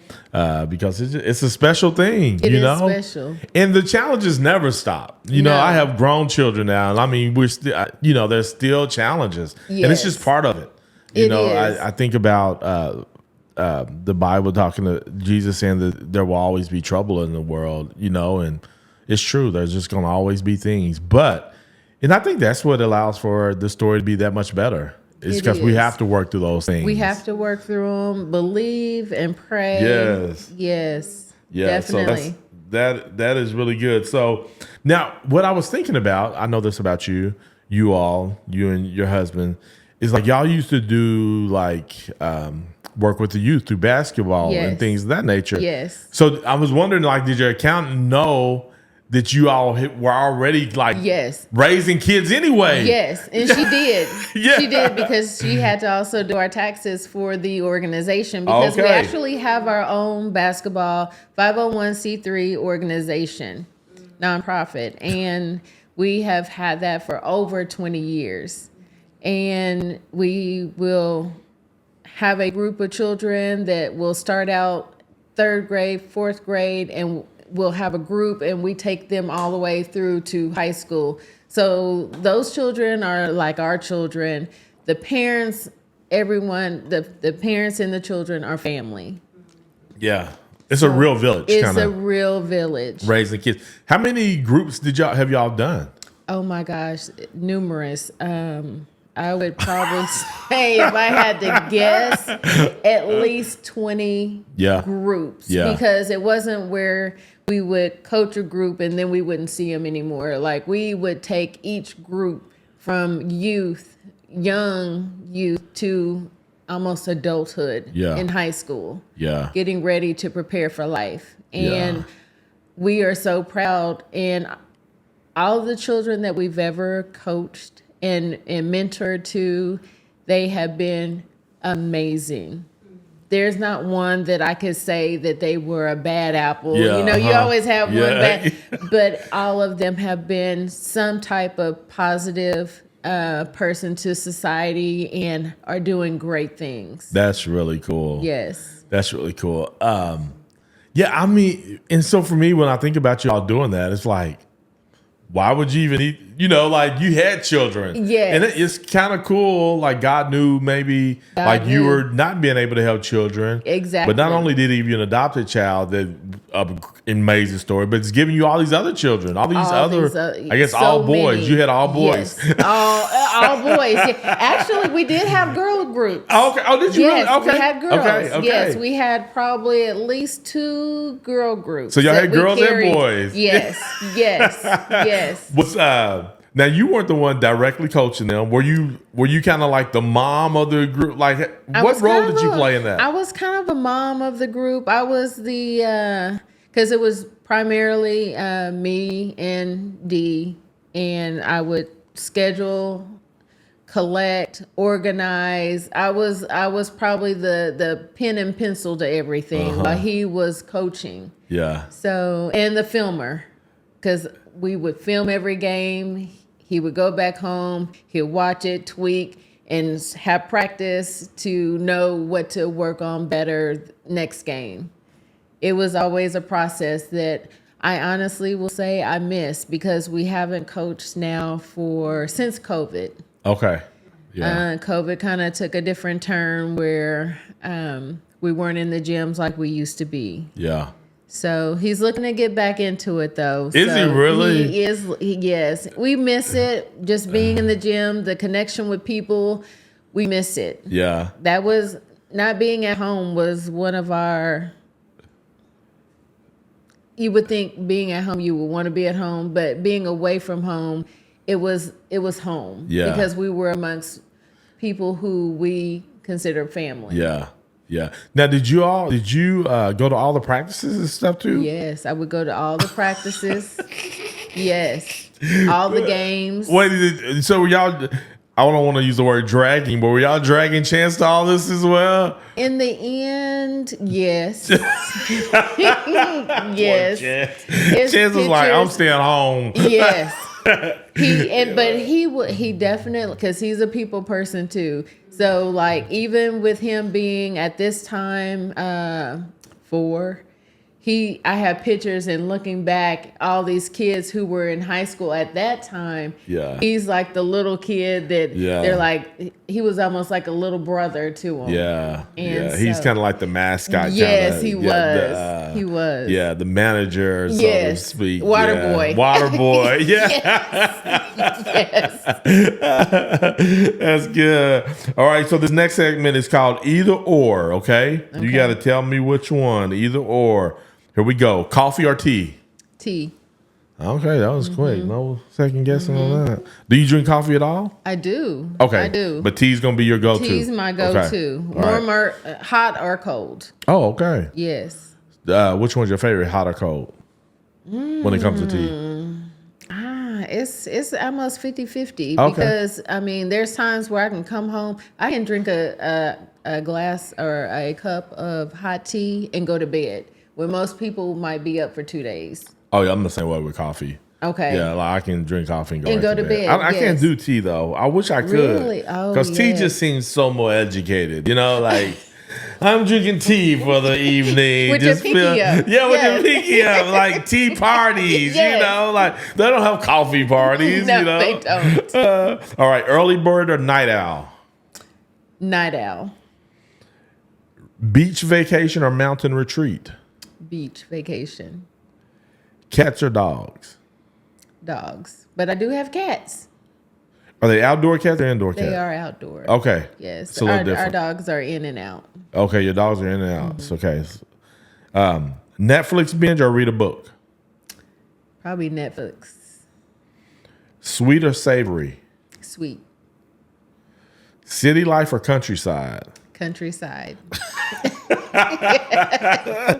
because it's a special thing, It you is know? special. And the challenges never stop. You know, I have grown children now, and I mean, we're still, there's still challenges. Yes. And it's just part of it. You It know, is. I think about the Bible talking to Jesus saying that there will always be trouble in the world, and it's true. There's just going to always be things. And I think that's what allows for the story to be that much better. It's because we have to work through those things. We have to work through them, believe and pray. Yes. Yeah, Definitely. So that is really good. So now what I was thinking about, I know this about you and your husband, is like y'all used to do like work with the youth through basketball and things of that nature. Yes. So I was wondering, like, did your accountant know that you all were already like raising kids anyway? Yes, and she did. Yeah. She did, because she had to also do our taxes for the organization, because we actually have our own basketball 501c3 organization, nonprofit, and we have had that for over 20 years. And we will have a group of children that will start out 3rd grade, 4th grade, and we'll have a group, and we take them all the way through to high school. So those children are like our children. The parents, everyone, the parents and the children are family. Yeah. It's a real village. It's a real village. Raising kids. How many groups have y'all done? Oh my gosh, numerous. I would probably say, if I had to guess, at least 20 groups. Yeah. Because it wasn't where we would coach a group and then we wouldn't see them anymore. Like we would take each group from young youth to almost adulthood in high school. Yeah. Getting ready to prepare for life. And we are so proud. And all of the children that we've ever coached and mentored to, they have been amazing. There's not one that I could say that they were a bad apple. You always have one bad, but all of them have been some type of positive person to society and are doing great things. That's really cool. Yes. That's really cool. Yeah, I mean, and so for me, when I think about you all doing that, it's like, why would you even eat? Like you had children. Yes. And it's kind of cool. Like God knew maybe you were not being able to help children. Exactly. But not only did he give you an adopted child, that amazing story, but it's giving you all these other children, all boys. Many. You had all boys. Yes. all boys. Yeah. Actually, we did have girl groups. Okay. Oh, did you yes, really? Okay. We had girls. Okay. Yes, we had probably at least 2 girl groups. So y'all had girls and boys. Yes. Yes. What's now you weren't the one directly coaching them. Were you kind of like the mom of the group? Like what role did you play in that? I was kind of a mom of the group. I was the because it was primarily me and Dee, and I would schedule, collect, organize. I was probably the pen and pencil to everything, while he was coaching. Yeah. So, and the filmer, because we would film every game. He would go back home. He'd watch it, tweak, and have practice to know what to work on better next game. It was always a process that I honestly will say I miss, because we haven't coached now since COVID. Okay. Yeah. COVID kind of took a different turn where we weren't in the gyms like we used to be. Yeah. So he's looking to get back into it, though. Is he really? He is. Yes. We miss it. Just being in the gym, the connection with people, we miss it. Yeah. That was, not being at home was one of our, you would think being at home, you would want to be at home, but being away from home, it was home. Yeah. Because we were amongst people who we consider family. Yeah. Yeah. Now, did you go to all the practices and stuff too? Yes, I would go to all the practices. Yes, all the games. Wait, so were y'all? I don't want to use the word dragging, but were y'all dragging Chance to all this as well? In the end, yes. Yes. Chance was like, "I'm staying home." Yes. He definitely, because he's a people person too. So like, even with him being at this time 4, I have pictures, and looking back, all these kids who were in high school at that time. Yeah, he's like the little kid that they're like, he was almost like a little brother to them. Yeah, and he's kind of like the mascot. Yes, he was. He was. Yeah, the manager, so to speak. Water boy. Yeah. Yes. That's good. All right, so this next segment is called Either Or. Okay, you got to tell me which one. Either or. Here we go. Coffee or tea? Tea. Okay, that was quick. No second guessing on that. Do you drink coffee at all? I do. Okay. I do. But tea's going to be your go-to? Tea's my go-to. Okay. Warm or hot or cold. Oh, okay. Yes. Which one's your favorite, hot or cold, when it comes to tea? It's almost 50-50 because, I mean, there's times where I can come home. I can drink a glass or a cup of hot tea and go to bed, when most people might be up for 2 days. Oh, yeah, I'm the same way with coffee. Okay. Yeah, like I can drink coffee and go to bed. I can't do tea, though. I wish I could. Really? Oh, because tea just seems so more educated. Like, I'm drinking tea for the evening. With your pinky up. Yeah, with your pinky up. Like tea parties, like they don't have coffee parties, No, they don't. All right, early bird or night owl? Night owl. Beach vacation or mountain retreat? Beach vacation. Cats or dogs? Dogs. But I do have cats. Are they outdoor cats or indoor cats? They are outdoor. Okay. Yes. It's a little different. Our dogs are in and out. Okay, your dogs are in and out. Okay. Netflix binge or read a book? Probably Netflix. Sweet or savory? Sweet. City life or countryside? Countryside. I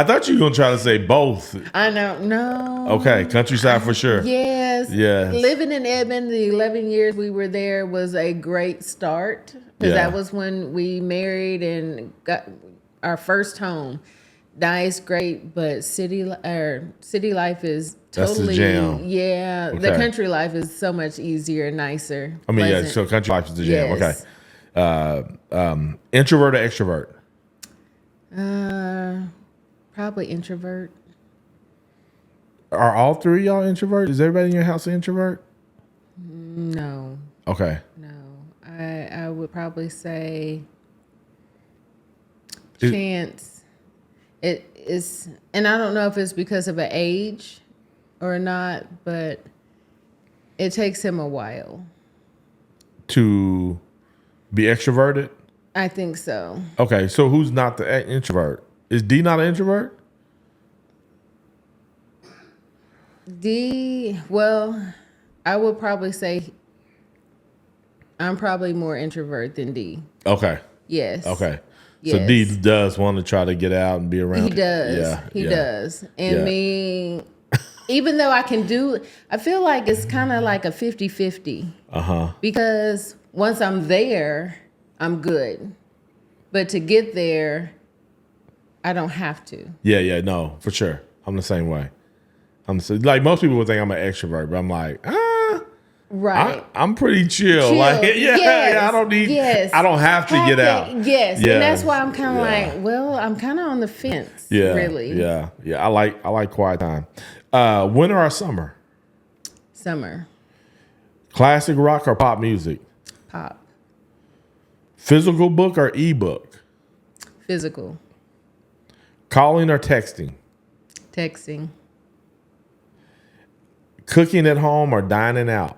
thought you were going to try to say both. I know. No. Okay, countryside for sure. Yes. Yes. Living in Edmond, the 11 years we were there was a great start. Because Yeah. that was when we married and got our first home. Nice, great, but city life is That's the totally jam. yeah. The Okay. country life is so much easier, nicer. I mean, yeah, pleasant. so country life is the jam. Yes. Okay. Introvert or extrovert? Probably introvert. Are all three of y'all introvert? Is everybody in your house an introvert? No, Okay. no. I would probably say Is- Chance. It is, and I don't know if it's because of an age or not, but it takes him a while. To be extroverted? I think so. Okay, so who's not the introvert? Is D not an introvert? Well, I would probably say I'm probably more introvert than D. Okay. Yes. Okay. Yes. So D does want to try to get out and be around. He does. Yeah. He yeah. does. And Yeah. me, even though I feel like it's kind of like a 50-50. Because once I'm there, I'm good. But to get there, I don't have to. Yeah, no, for sure. I'm the same way. Like most people would think I'm an extrovert, but I'm like, Right. I'm pretty chill. Chill. Like, Yes. I don't need, Yes. I don't have to get out. Yes. Yeah. And that's why I'm kind of Yeah. like, well, I'm kind of on the fence. Yeah, Really. Yeah. I like quiet time. Winter or summer? Summer. Classic rock or pop music? Pop. Physical book or ebook? Physical. Calling or texting? Texting. Cooking at home or dining out?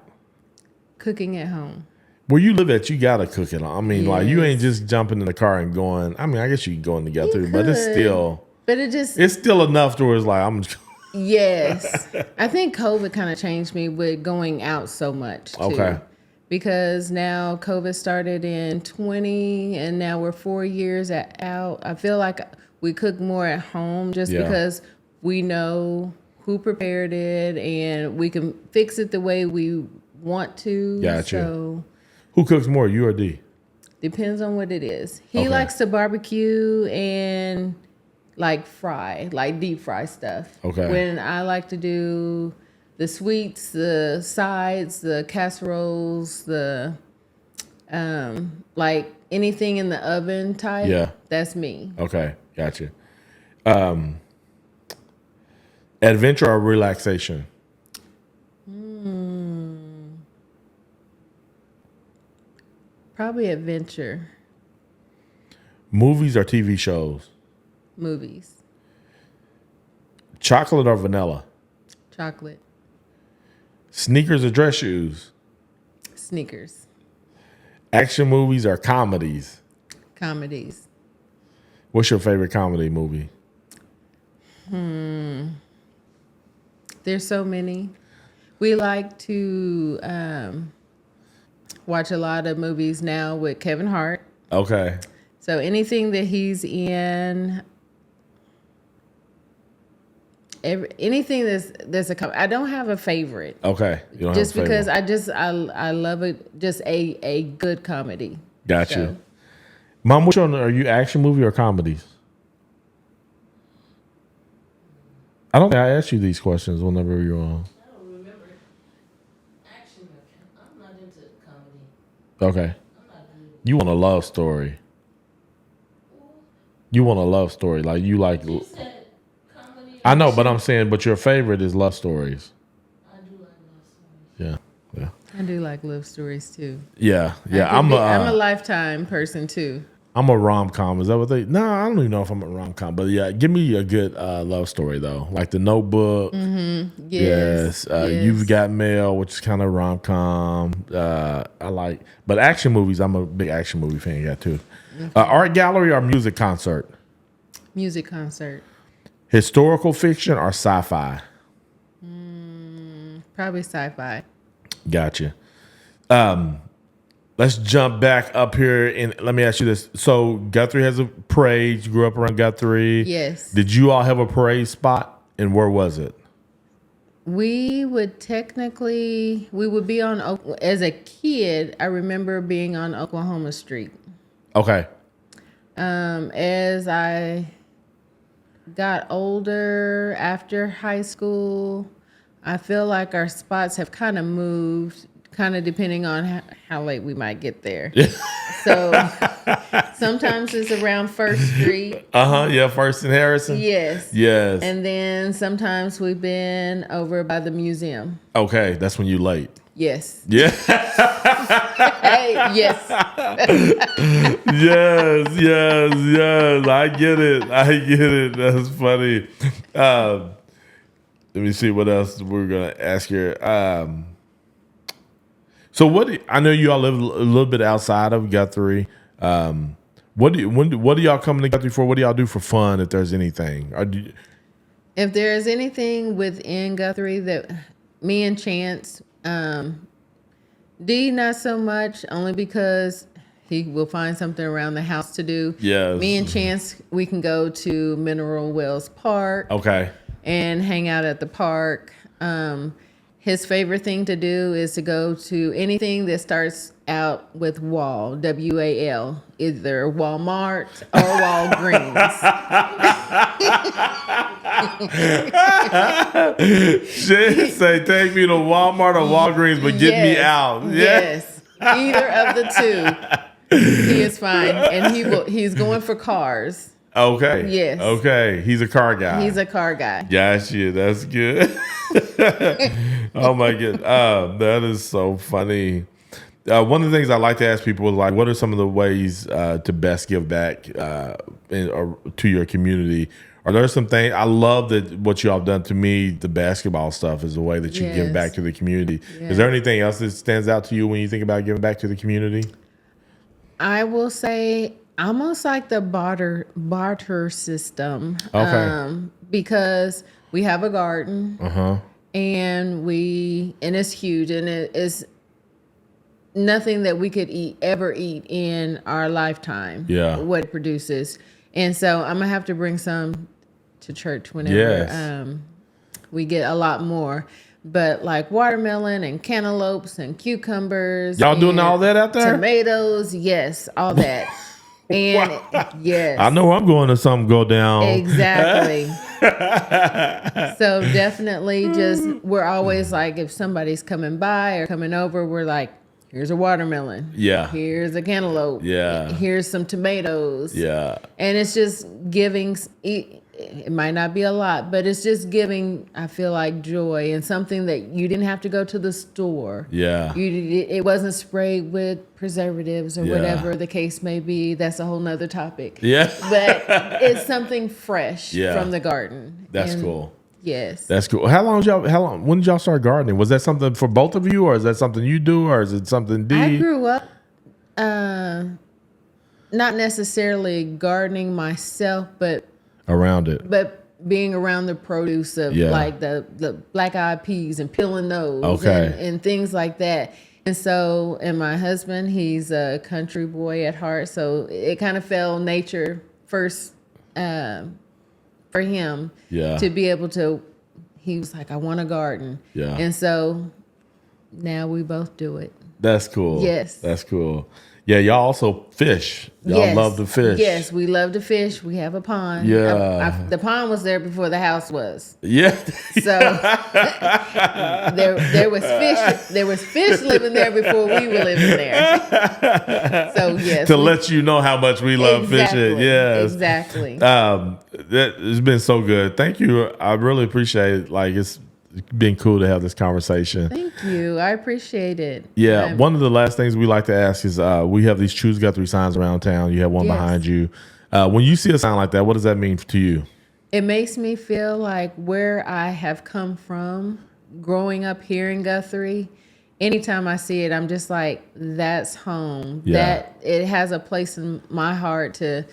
Cooking at home. Where you live at, you gotta cook it. I mean, like you Yes. ain't just jumping in the car and going. I mean, I guess you can go in together, but it's could. still But it just, it's still enough to where it's like I'm. yes. I think COVID kind of changed me with going out so much too. Okay. Because now COVID started in 20 and now we're 4 years out. I feel like we cook more at home just Yeah. because we know who prepared it and we can fix it the way we want to. Gotcha. So Who cooks more, you or D? depends on what it is. He Okay. likes to barbecue and like deep fry stuff. Okay. When I like to do the sweets, the sides, the casseroles, the like anything in the oven type. Yeah. That's me. Okay, gotcha. Adventure or relaxation? Probably adventure Movies or TV shows? movies. Chocolate or vanilla? Chocolate. Sneakers or dress shoes? Sneakers. Action movies or comedies? Comedies. What's your favorite comedy movie? There's so many. We like to watch a lot of movies now with Kevin Hart. Okay. So anything that he's in, anything that's a I don't have a favorite. Okay. You don't Just have a because favorite. I love it. Just a good comedy. Gotcha. show. Mom, which one are you, action movie or comedies? I don't think I asked you these questions whenever you were on. I don't remember. Action. I'm not into comedy. Okay. I'm not good. You want a love story. You want a love story. Like you like. You said comedy. I know, but I'm saying, but your favorite is love stories. I do like love stories. Yeah. I do like love stories too. Yeah. I'm a Lifetime person too. I'm a rom-com. Is that what they? No, I don't even know if I'm a rom-com. But yeah, give me a good love story though, like The Notebook. Yes. You've Got Mail, which is kind of rom-com. I like, but action movies. I'm a big action movie fan. Yeah, too. Art gallery or music concert? Music concert. Historical fiction or sci-fi? Probably sci-fi. Gotcha. Let's jump back up here and let me ask you this. So Guthrie has a parade. You grew up around Guthrie. Yes. Did you all have a parade spot, and where was it? We would be on, as a kid, I remember being on Oklahoma Street. Okay. As I got older after high school, I feel like our spots have kind of moved, kind of depending on how late we might get there. So sometimes it's around First Street. Yeah, First and Harrison. Yes. Yes. And then sometimes we've been over by the museum. Okay, that's when you late. Yes. Yeah. Hey, yes. yes. I get it. That's funny. Let me see what else we're gonna ask here. So I know you all live a little bit outside of Guthrie. What do y'all come to Guthrie for? What do y'all do for fun if there's anything? If there's anything within Guthrie that me and Chance, D not so much, only because he will find something around the house to do. Yes. Me and Chance, we can go to Mineral Wells Park. Okay. And hang out at the park. His favorite thing to do is to go to anything that starts out with Wal, W-A-L, either Walmart or Walgreens. She say, take me to Walmart or Walgreens, but get me out. Yes, either of the two. He is fine, and he's going for cars. Okay. Yes. Okay. He's a car guy. He's a car guy. Gotcha. That's good. Oh my god. That is so funny. One of the things I like to ask people is like, what are some of the ways to best give back to your community? Are there some things? I love that what y'all have done. To me, the basketball stuff is the way that you give back to the community. Yes. Is there anything else that stands out to you when you think about giving back to the community? I will say almost like the barter system. Okay. Because we have a garden. And it's huge, and it is nothing that we could ever eat in our lifetime. Yeah. What it produces. And so I'm gonna have to bring some to church whenever we get a lot more. But like watermelon and cantaloupes and cucumbers. Y'all doing all that out there? Tomatoes, yes, all that. And yes. I know I'm going to something go down. Exactly. So definitely we're always like, if somebody's coming by or coming over, we're like, here's a watermelon. Yeah. Here's a cantaloupe. Yeah. Here's some tomatoes. Yeah. And it's just giving, it might not be a lot, but it's just giving, I feel like, joy and something that you didn't have to go to the store. Yeah. It wasn't sprayed with preservatives or whatever the case may be. That's a whole nother topic. Yeah. But it's something fresh Yeah. from the garden. That's cool. Yes. That's cool. When did y'all start gardening? Was that something for both of you, or is that something you do, or is it something D? I grew up not necessarily gardening myself, but around it. But being around the produce of like the black eyed peas and peeling those and things like that. And so, and my husband, he's a country boy at heart. So it kind of fell nature first for him to be able to, he was like, I want a garden. Yeah. And so now we both do it. That's cool. Yes. That's cool. Yeah, y'all also fish. Y'all love to fish. Yes, we love to fish. We have a pond. Yeah. The pond was there before the house was. Yeah. So there was fish. There was fish living there before we were living there. So yes. To let you know how much we love fishing. Yes. Exactly. It's been so good. Thank you. I really appreciate it. Like it's been cool to have this conversation. Thank you. I appreciate it. Yeah. One of the last things we like to ask is we have these Choose Guthrie signs around town. You have one behind you. When you see a sign like that, what does that mean to you? It makes me feel like where I have come from, growing up here in Guthrie. Anytime I see it, I'm just like, that's home. Yeah. That it has a place in my heart to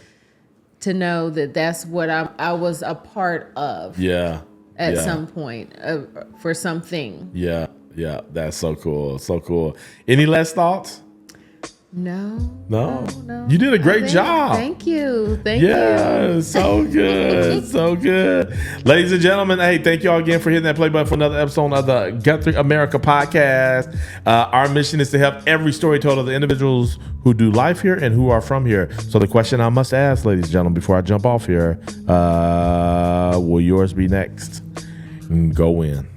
know that that's what I was a part of. Yeah. At some point for something. Yeah. Yeah, that's so cool. So cool. Any last thoughts? No. You did a great job. Thank you. Thank you. Yeah, so good. So good. Ladies and gentlemen, hey, thank you all again for hitting that play button for another episode of the Guthrie America podcast. Our mission is to help every story told of the individuals who do life here and who are from here. So the question I must ask, ladies and gentlemen, before I jump off here, will yours be next? Go in.